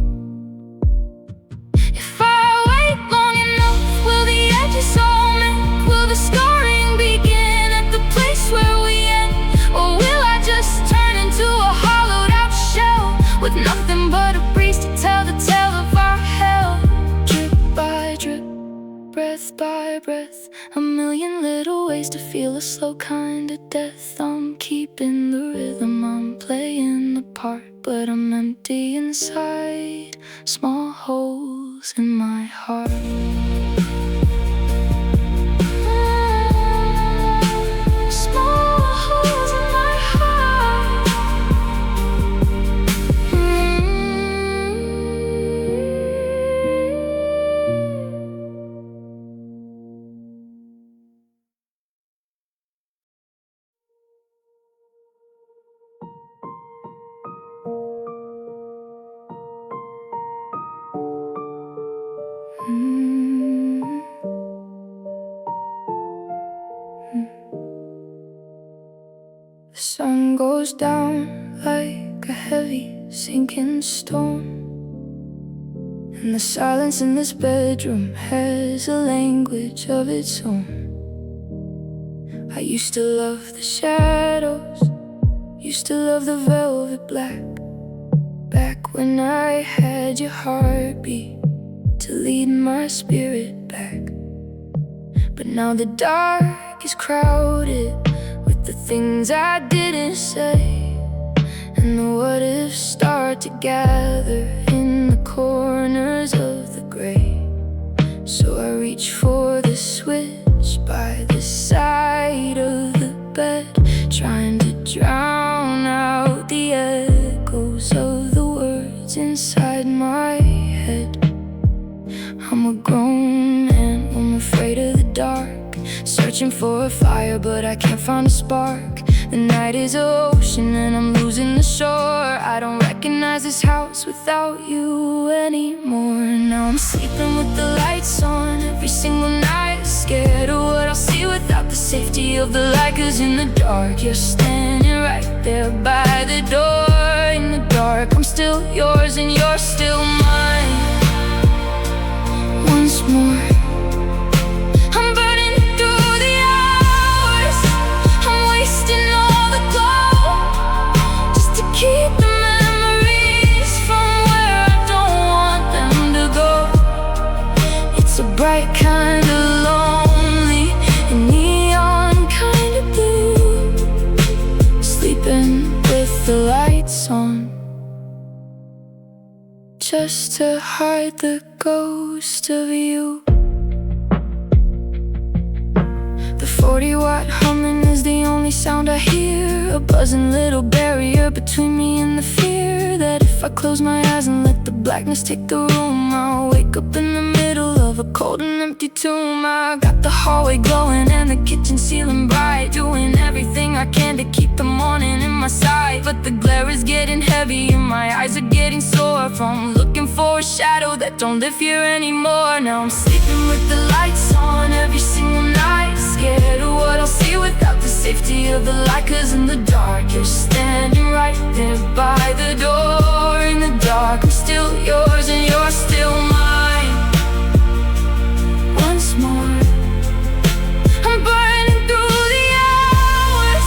If I wait long enough, will the edges all mend? Will the scarring begin at the place where we end? Or will I just turn into a hollowed out shell, with nothing but a breeze to tell the tale of our hell? Drip by drip, breath by breath, a million little ways to feel a slow kind of death. I'm keeping the rhythm, I'm playing the part, but I'm empty inside, small holes in my heart. Small holes in my heart. The sun goes down like a heavy sinking stone, and the silence in this bedroom has a language of its own. I used to love the shadows, used to love the velvet black, back when I had your heartbeat to lead my spirit back. But now the dark is crowded with the things I didn't say, and the what ifs start to gather in the corners of the gray. So I reach for the switch by the side of the bed, trying to drown out the echoes of the words inside my head. I'm a grown man, I'm afraid of the dark, searching for a fire but I can't find a spark. The night is an ocean and I'm losing the shore. I don't recognize this house without you anymore. Now I'm sleeping with the lights on every single night, scared of what I'll see without the safety of the light. 'Cause in the dark you're standing right there by the door. In the dark I'm still yours and you're still mine. Once more I'm burning through the hours, I'm wasting all the glow, just to keep the memories from where I don't want them to go. It's a bright kind of lonely, a neon kind of blue, sleeping with the lights on, just to hide the ghost of you. The 40-watt humming is the only sound I hear, a buzzing little barrier between me and the fear that if I close my eyes and let the blackness take the room, I'll wake up in the middle of a cold and empty tomb. I got the hallway glowing and the kitchen ceiling bright, doing everything I can to keep the morning in my sight. But the glare is getting heavy and my eyes are getting sore from looking for a shadow that don't live here anymore. Now I'm sleeping with the lights on every single night, scared of what I'll see without the safety of the light. 'Cause in the dark you're standing right there by the door. In the dark I'm still yours and you're still mine. Once more I'm burning through the hours,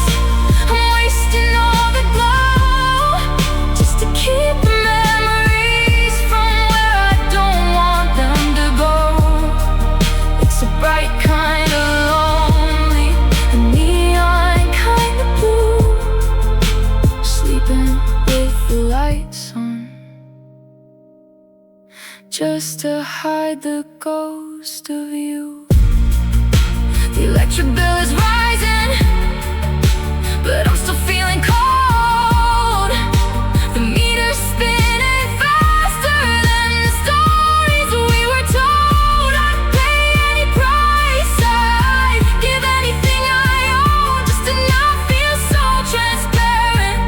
I'm wasting all the glow, just to keep the memories from where I don't want them to go. It's a bright kind of lonely, a neon kind of blue, sleeping with the lights on, just to hide the ghost of you. The electric bill is rising, but I'm still feeling cold. The meter's spinning faster than the stories we were told. I'd pay any price, I'd give anything I own, just to not feel so transparent,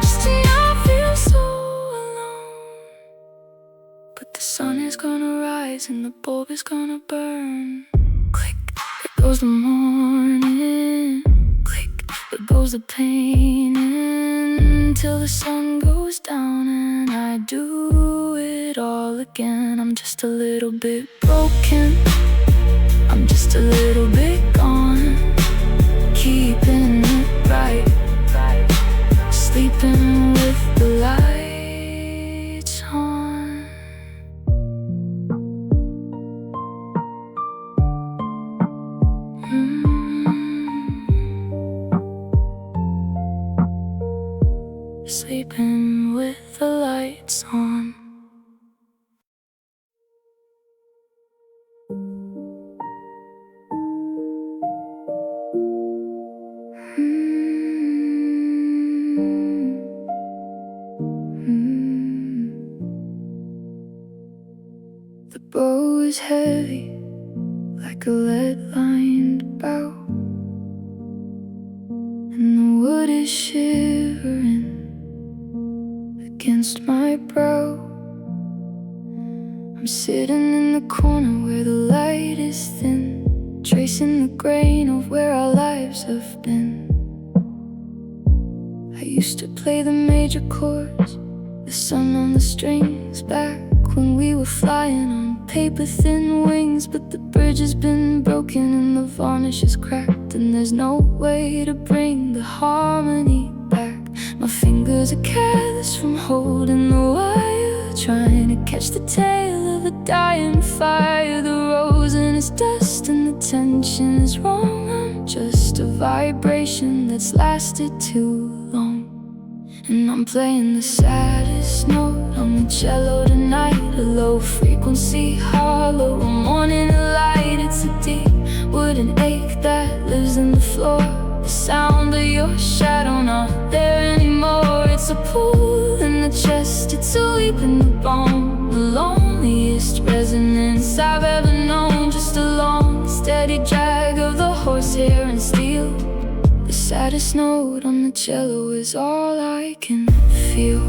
just to not feel so alone. But the sun is gonna rise and the bulb is gonna burn. Click, there goes the morning. Click, there goes the pain, until the sun goes down and I do it all again. I'm just a little bit broken, I'm just a little bit gone, keeping it right, sleeping with the lights on. Sleeping with the lights on. The bow is heavy, like a lead-lined bow, and the wood is shivering against my brow. I'm sitting in the corner where the light is thin, tracing the grain of where our lives have been. used to play the major chords, the sun on the strings, back when we were flying on paper-thin wings. But the bridge has been broken and the varnish is cracked, and there's no way to bring the harmony back. My fingers are careless from holding the wire, trying to catch the tail of a dying fire. The rosin is dust and the tension is wrong. I'm just a vibration that's lasted too long. And I'm playing the saddest note on the cello tonight, a low frequency, hollow, a morning light. It's a deep wooden ache that lives in the floor, the sound of your shadow not there anymore. It's a pull in the chest, it's a leap in the bone, the loneliest resonance I've ever known. Just a long, steady drag of the horsehair and steel. The saddest note on the cello is all I can feel.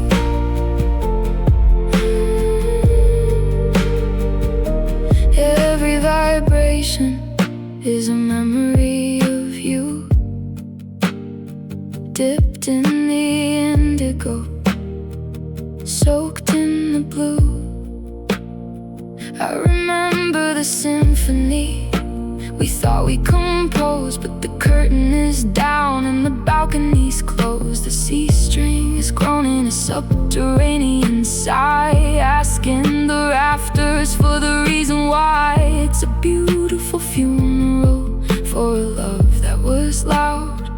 Every vibration is a memory of you, dipped in the indigo, soaked in the blue. I remember the symphony we thought we composed, but the curtain is down and the balcony's closed. The C string is groaning a subterranean sigh, asking the rafters for the reason why. It's a beautiful funeral for a love that was loud.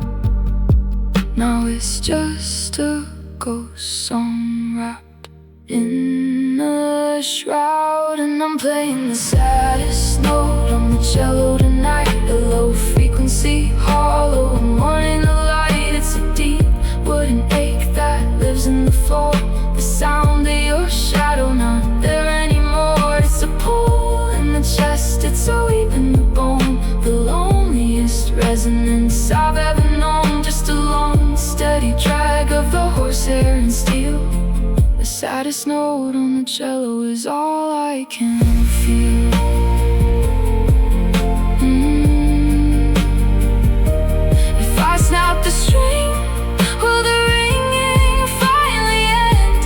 Now it's just a ghost song wrapped in a shroud. And I'm playing the saddest note on the cello tonight, a low frequency, hollow, a morning light. It's a deep wooden ache that lives in the floor, the sound of your shadow not there anymore. It's a pull in the chest, it's a weep in the bone, the loneliest resonance I've ever known. Just a long, steady drag of the horsehair and steel. The saddest note on the cello is all I can feel. If I snap the string, will the ringing finally end?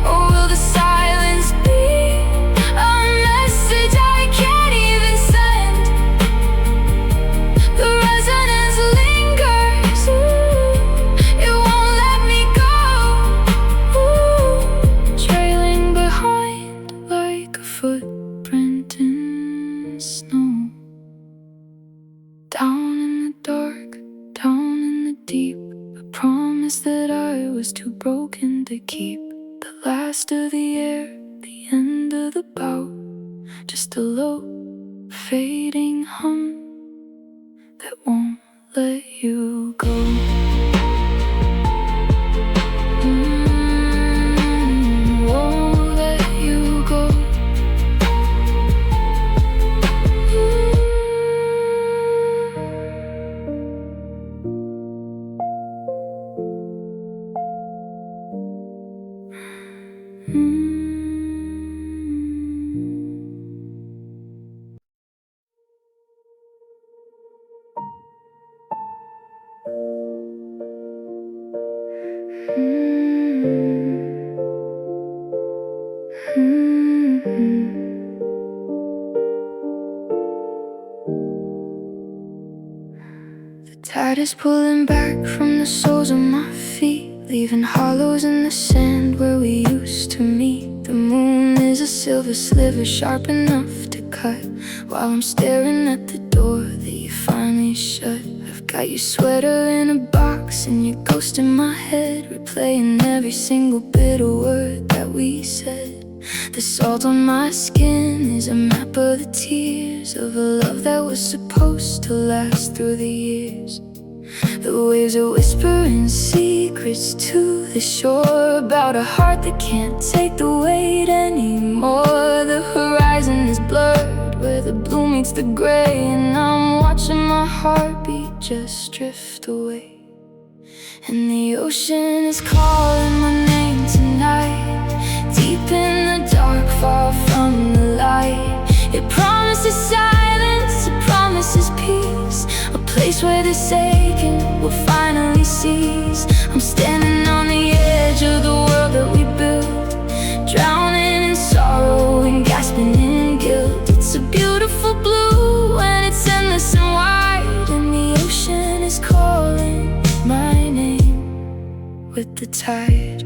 Or will the silence be a message I can't even send? The resonance lingers, it won't let me go, trailing behind like a footprint in snow. Down in the dark, down in the deep, I promised that I was too broken to keep the last of the air, the end of the bout. Just a low, fading hum that won't let you go. Won't let you go. The tide is pulling back from the soles of my feet, leaving hollows in the sand where we used to meet. The moon is a silver sliver sharp enough to cut, while I'm staring at the door that you finally shut. I've got your sweater in a box and your ghost in my head, replaying every single bitter word that we said. The salt on my skin is a map of the tears of a love that was supposed to last through the years. The waves are whispering secrets to the shore about a heart that can't take the weight anymore. The horizon is blurred where the blue meets the gray, and I'm watching my heartbeat just drift away. And the ocean is calling my name tonight, deep in the dark, far from the light. It promises silence, it promises peace, a place where this aching will finally cease. I'm standing on the edge of the world that we built, drowning in sorrow and gasping in guilt. It's a beautiful blue and it's endless and wide, and the ocean is calling my name with the tide.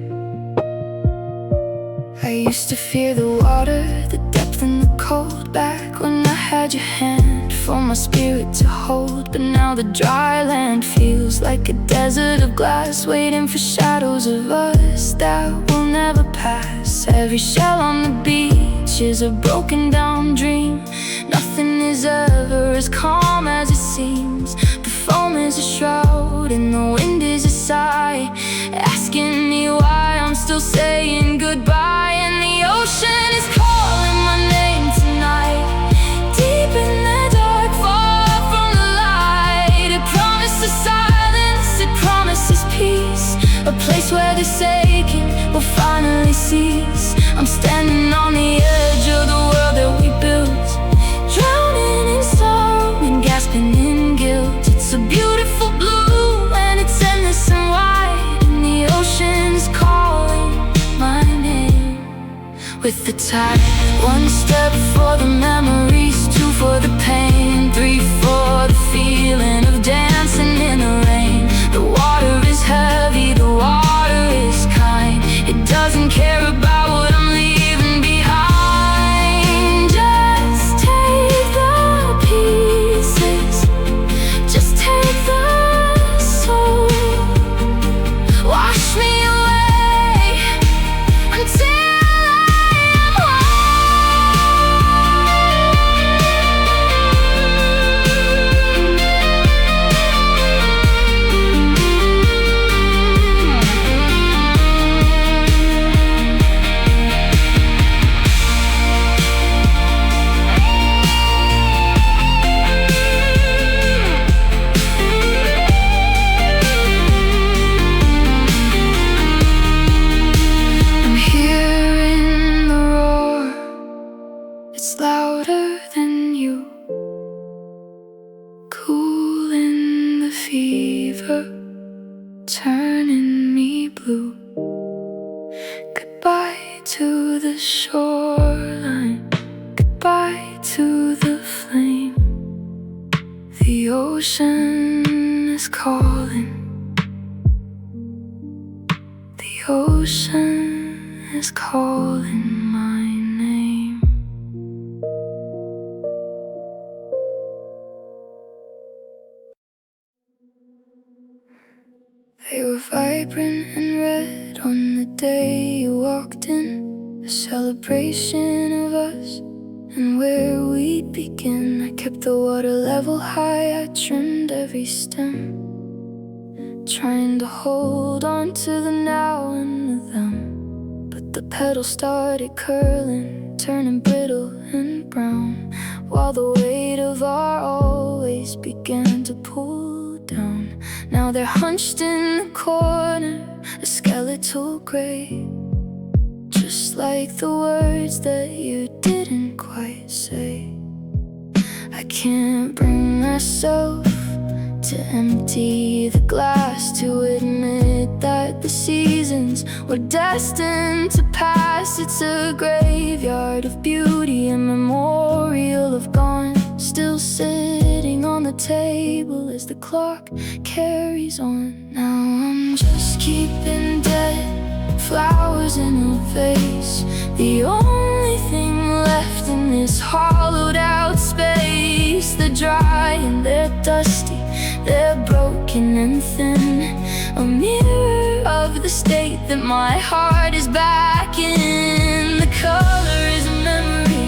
I used to fear the water, the depth and the cold, back when I had your hand for my spirit to hold. But now the dry land feels like a desert of glass, waiting for shadows of us that will never pass. Every shell on the beach is a broken down dream. Nothing is ever as calm as it seems. The foam is a shroud and the wind is a sigh, asking me why I'm still saying goodbye. And the ocean is calling my name tonight, deep in the dark, far from the light. It promises silence, it promises peace, a place where this aching will finally cease. I'm standing on the edge of the world that we built, drowning in sorrow and gasping in guilt. It's a beautiful blue and it's endless and wide, and the ocean's calling my name with the tide. One step for the memories, two for the pain, three for the feeling of dancing in the rain. The water is heavy, the water is kind, it doesn't care about what I'm leaving behind. Just take the pieces, just take the soul, wash me away until louder than you, cooling the fever, turning me blue. Goodbye to the shoreline, goodbye to the flame. The ocean is calling, the ocean is calling my name. They were vibrant and red on the day you walked in, a celebration of us and where we'd begin. I kept the water level high, I trimmed every stem, trying to hold on to the now and the them. But the petals started curling, turning brittle and brown, while the weight of our always began to pull down. Now they're hunched in the corner, a skeletal gray, just like the words that you didn't quite say. I can't bring myself to empty the glass, to admit that the seasons were destined to pass. It's a graveyard of beauty, a memorial of gone, still sitting on the table as the clock carries on. Now I'm just keeping dead flowers in a vase, the only thing left in this hollowed out space. They're dry and they're dusty, they're broken and thin, a mirror of the state that my heart is back in. The color is a memory,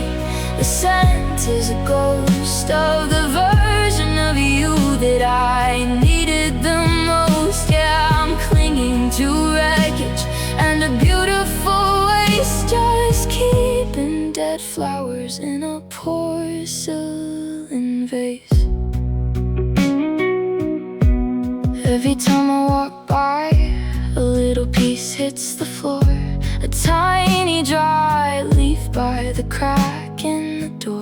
the scent is a ghost of the version of you that I needed the most. Yeah, I'm clinging to wreckage and a beautiful waste, just keeping dead flowers in a porcelain vase. Every time I walk by, a little piece hits the floor, a tiny dry leaf by the crack in the door.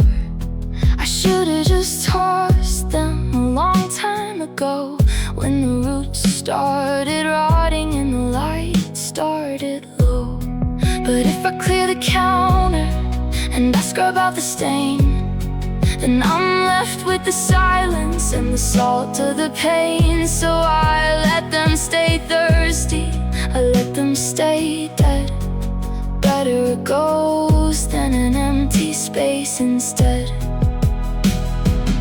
I should've just tossed them a long time ago, when the roots started rotting and the light started low. But if I clear the counter and I scrub out the stain, then I'm left with the silence and the salt of the pain. So I let them stay thirsty, I let them stay dead. Better a ghost than an empty space instead.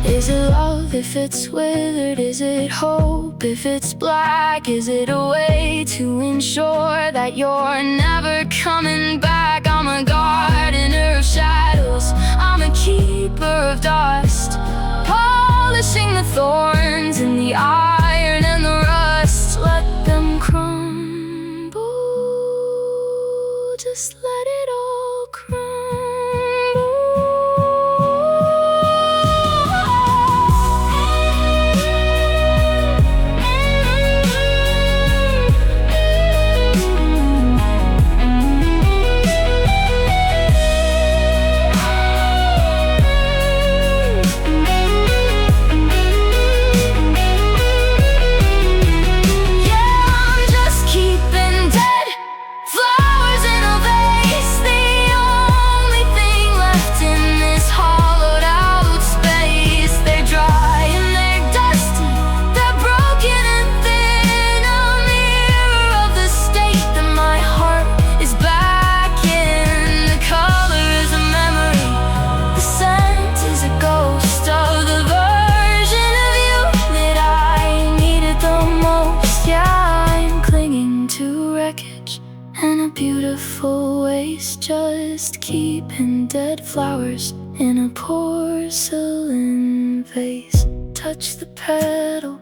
Is it love if it's withered? Is it hope if it's black? Is it a way to ensure that you're never coming back? I'm a gardener of shadows, I'm a keeper of dust, polishing the thorns and the iron and the rust. Let them crumble, just let it all crumble. And a beautiful waste, just keeping dead flowers in a porcelain vase. Touch the petal,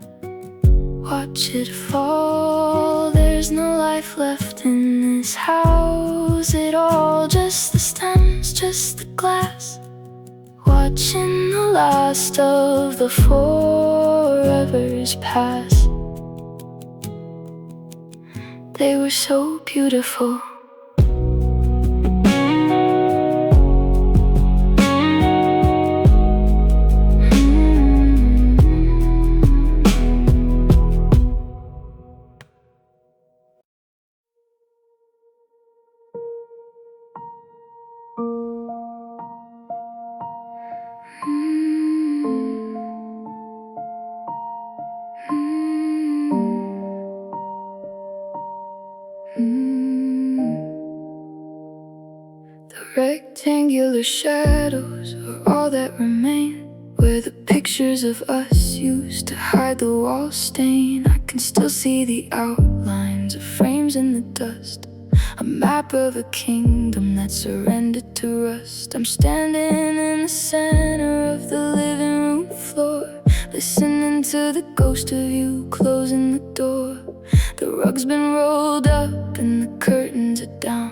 watch it fall. There's no life left in this house at all. Just the stems, just the glass, watching the last of the forevers pass. They were so beautiful. The rectangular shadows are all that remain, where the pictures of us used to hide the wall stain. I can still see the outlines of frames in the dust, a map of a kingdom that surrendered to rust. I'm standing in the center of the living room floor, listening to the ghost of you closing the door. The rug's been rolled up and the curtains are down,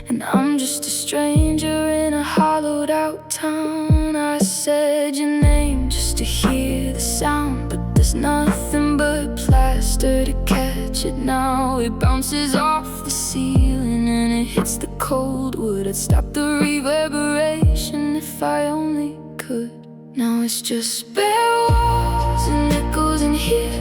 and I'm just a stranger in a hollowed out town. I said your name just to hear the sound, but there's nothing but plaster to catch it now. It bounces off the ceiling and it hits the cold wood. I'd stop the reverberation if I only could. Now it's just bare walls and echoes in here,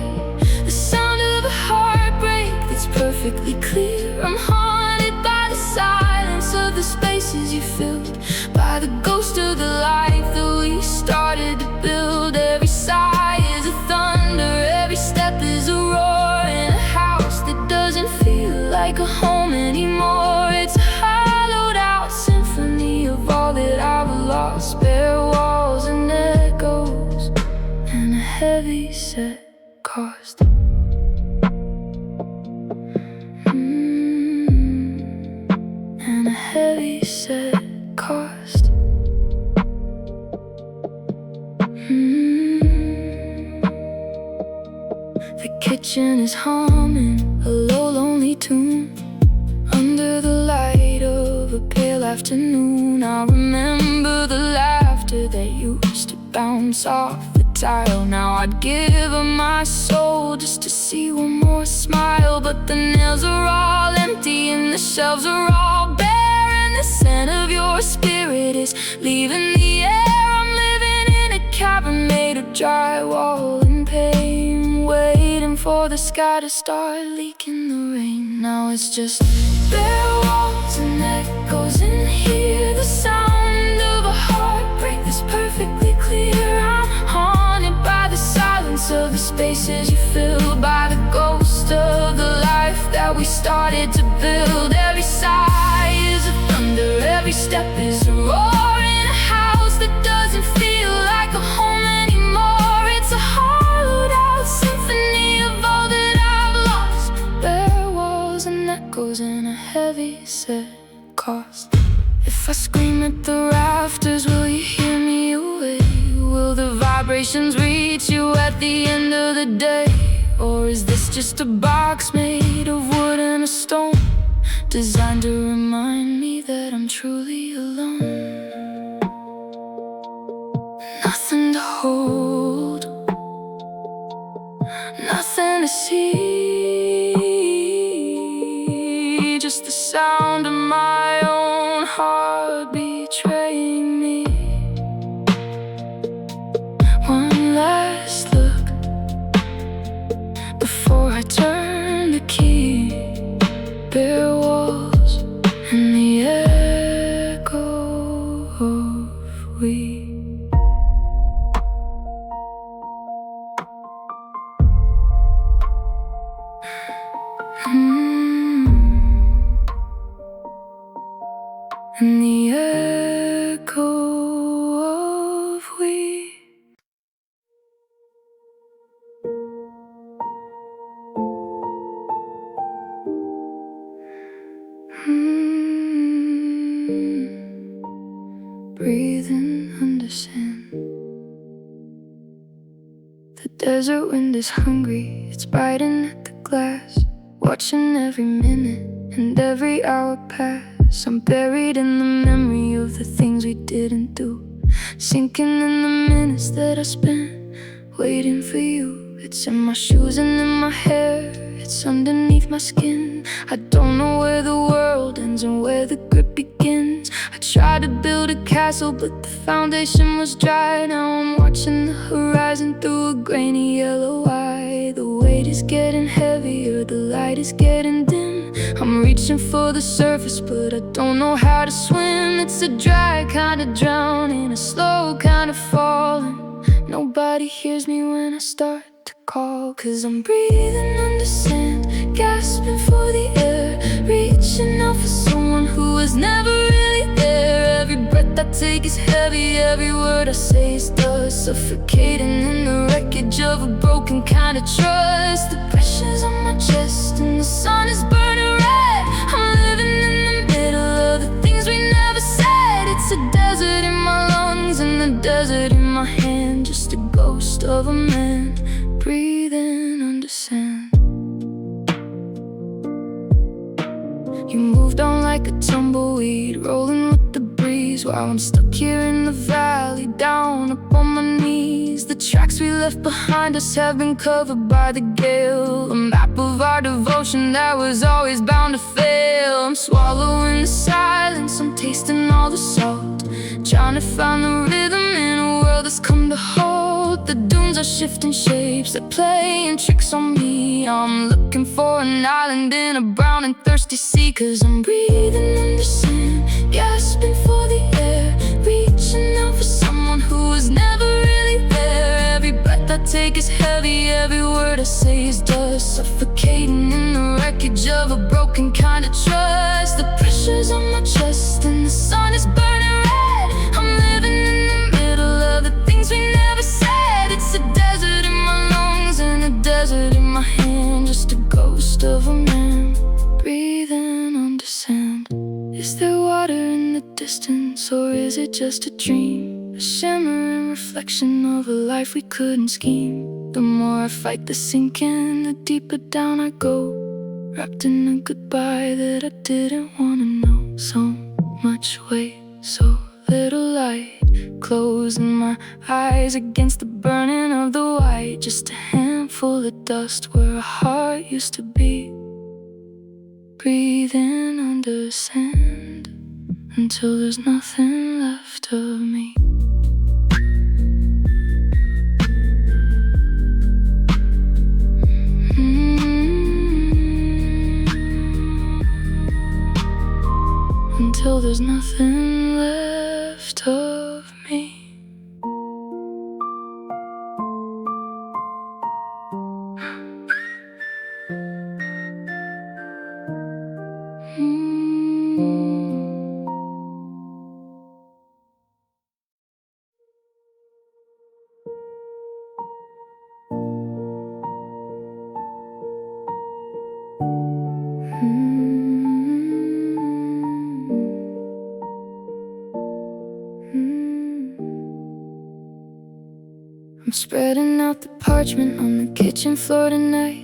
the sound of a heartbreak that's perfectly clear. I'm haunted by the silence of the spaces you filled, by the ghost of the life that we started to build. Every sigh is a thunder, every step is a roar, in a house that doesn't feel like a home anymore. It's a hollowed out symphony of all that I've lost. Bare walls and echoes and a heavy set cost. And a heavy set cost. The kitchen is humming a low lonely tune under the light of a pale afternoon. I remember the laughter that used to bounce off the tile. Now I'd give up my soul just to see one more smile, but the nails are all empty and the shelves are all bare, and the scent of your spirit is leaving the air. I'm living in a cabin made of drywall and pain, for the sky to start leaking the rain. Now it's just bare walls and echoes in here, the sound of a heartbreak that's perfectly clear. I'm haunted by the silence of the spaces you fill, by the ghost of the life that we started to build. Every sigh is a thunder, every step is a roar in a house that doesn't feel like a home anymore. It's a hollowed out symphony of all that I've lost, bare walls and echoes and a heavy set cost. If I scream at the rafters, will you hear me away? Will the vibrations reach you at the end of the day? Or is this just a box made of wood and a stone, designed to remind me that I'm truly alone? Nothing to hold, nothing to see, just the sound of my own heart betraying me. One last look before I turn the key. Bare walls and the echo of we. And the echo of we. Breathing under sand. The desert wind is hungry, it's biting at the glass, watching every minute and every hour pass. I'm buried in the memory of the things we didn't do, sinking in the minutes that I spent waiting for you. It's in my shoes and in my hair, it's underneath my skin. I don't know where the world ends and where the grip begins. I tried to build a castle, but the foundation was dry. Now I'm watching the horizon through a grainy yellow eye. The weight is getting heavier, the light is getting dim. I'm reaching for the surface, but I don't know how to swim. It's a dry kind of drowning, a slow kind of falling. Nobody hears me when I start to call, 'cause I'm breathing under sand, gasping for the air, reaching out for someone who was never really there. Every breath I take is heavy, every word I say is dust, suffocating in the wreckage of a broken kind of trust. The pressure's on my chest and the sun is burning red. I'm living in the middle of the things we never said. It's a desert in my lungs and a desert in my hand, just a ghost of a man breathing under sand. You moved on like a tumbleweed, rolling with the breeze, while I'm stuck here in the valley, down upon my knees. The tracks we left behind us have been covered by the gale, a map of our devotion that was always bound to fail. I'm swallowing the silence, I'm tasting all the salt, trying to find the rhythm in a world that's come to hold. The dunes are shifting shapes, they're playing tricks on me. I'm looking for an island in a brown and thirsty sea, 'cause I'm breathing under sand, gasping for the air, reaching out for someone who was never really there. Every breath I take is heavy, every word I say is dust, suffocating in the wreckage of a broken kind of trust. The pressure's on my chest and the sun is burning red. I'm living in the middle of the things we never said. It's a desert in my lungs and a desert in my hand, just a ghost of a man breathing under sand. Is there water in the distance, or is it just a dream? A shimmering reflection of a life we couldn't scheme. The more I fight the sinking, the deeper down I go, wrapped in a goodbye that I didn't want to know. So much weight, so little light, closing my eyes against the burning of the white. Just a handful of dust where a heart used to be, breathing under sand until there's nothing left of me. till there's nothing left of me. I'm spreading out the parchment on the kitchen floor tonight,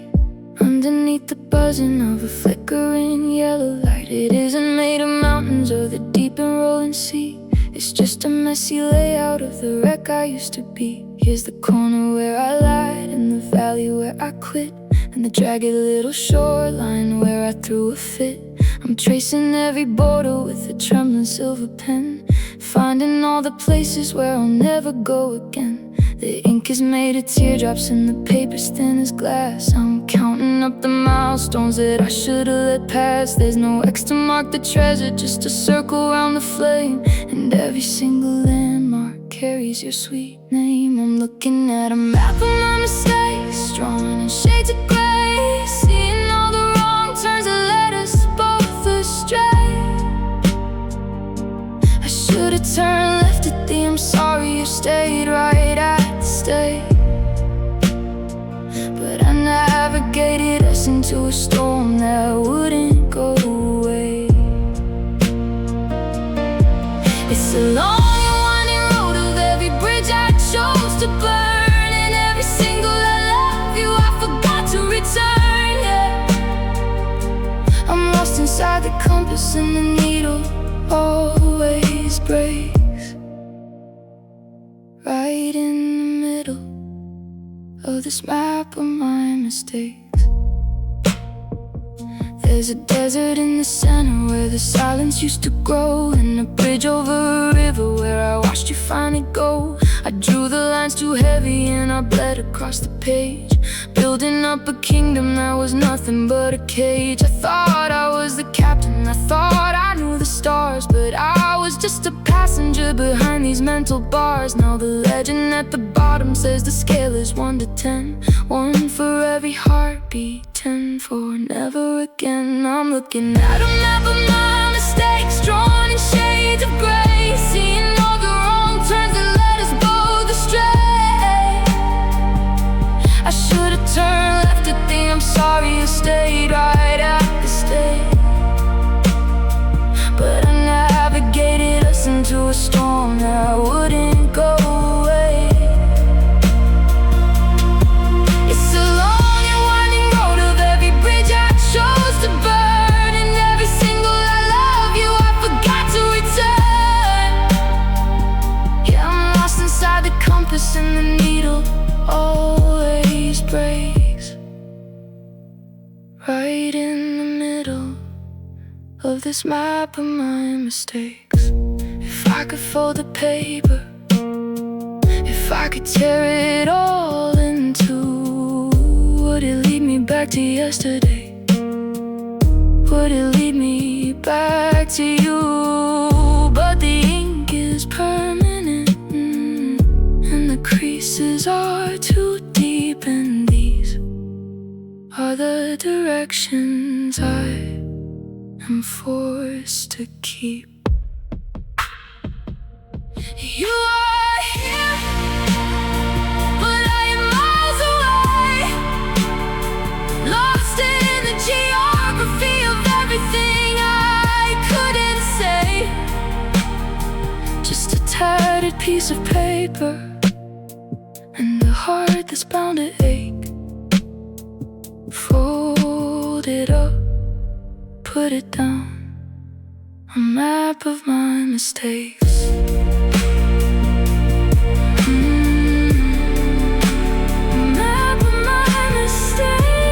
underneath the buzzing of a flickering yellow light. It isn't made of mountains or the deep and rolling sea. It's just a messy layout of the wreck I used to be. Here's the corner where I lied, and the valley where I quit, and the jagged little shoreline where I threw a fit. I'm tracing every border with a trembling silver pen, finding all the places where I'll never go again. The ink is made of teardrops and the paper's thin as glass. I'm counting up the milestones that I should've let pass. There's no X to mark the treasure, just a circle around the flame, and every single landmark carries your sweet name. I'm looking at a map of my mistakes, drawn in shades of gray, seeing all the wrong turns that led us both astray. I should've turned left at the I'm sorry, or stayed right at the stay. But I navigated us into a storm that wouldn't go away. It's a long and winding road of every bridge I chose to burn, and every single I love you I forgot to return, yeah. I'm lost inside the compass, and the needle always breaks right in the middle of this map of my mistakes. There's a desert in the center where the silence used to grow, and a bridge over a river where I watched you finally go. I drew the lines too heavy and I bled across the page, building up a kingdom that was nothing but a cage. I thought I was the captain, I thought I knew the stars, but I was just a passenger behind these mental bars. Now the legend at the bottom says the scale is 1 to 10, 1 for every heartbeat, 10 for never again. I'm looking at a map of my mistakes, drawn in shades of gray, seeing all the wrong turns that led us both astray. I should've turned left at the I'm sorry, or stayed right at the stay. But I navigated us into a storm that wouldn't go away. It's a long and winding road of every bridge I chose to burn, and every single I love you I forgot to return. Yeah, I'm lost inside the compass, and the needle always breaks right in the middle of this map of my mistakes. If I could fold the paper, if I could tear it all in two, would it lead me back to yesterday? Would it lead me back to you? But the ink is permanent, and the creases are too deep, and these are the directions I am forced to keep. You are here, but I am miles away, lost in the geography of everything I couldn't say. Just a tattered piece of paper, and a heart that's bound to ache. Fold it up, put it down, a map of my mistakes. Map of my mistakes.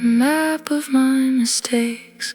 Map of my mistakes.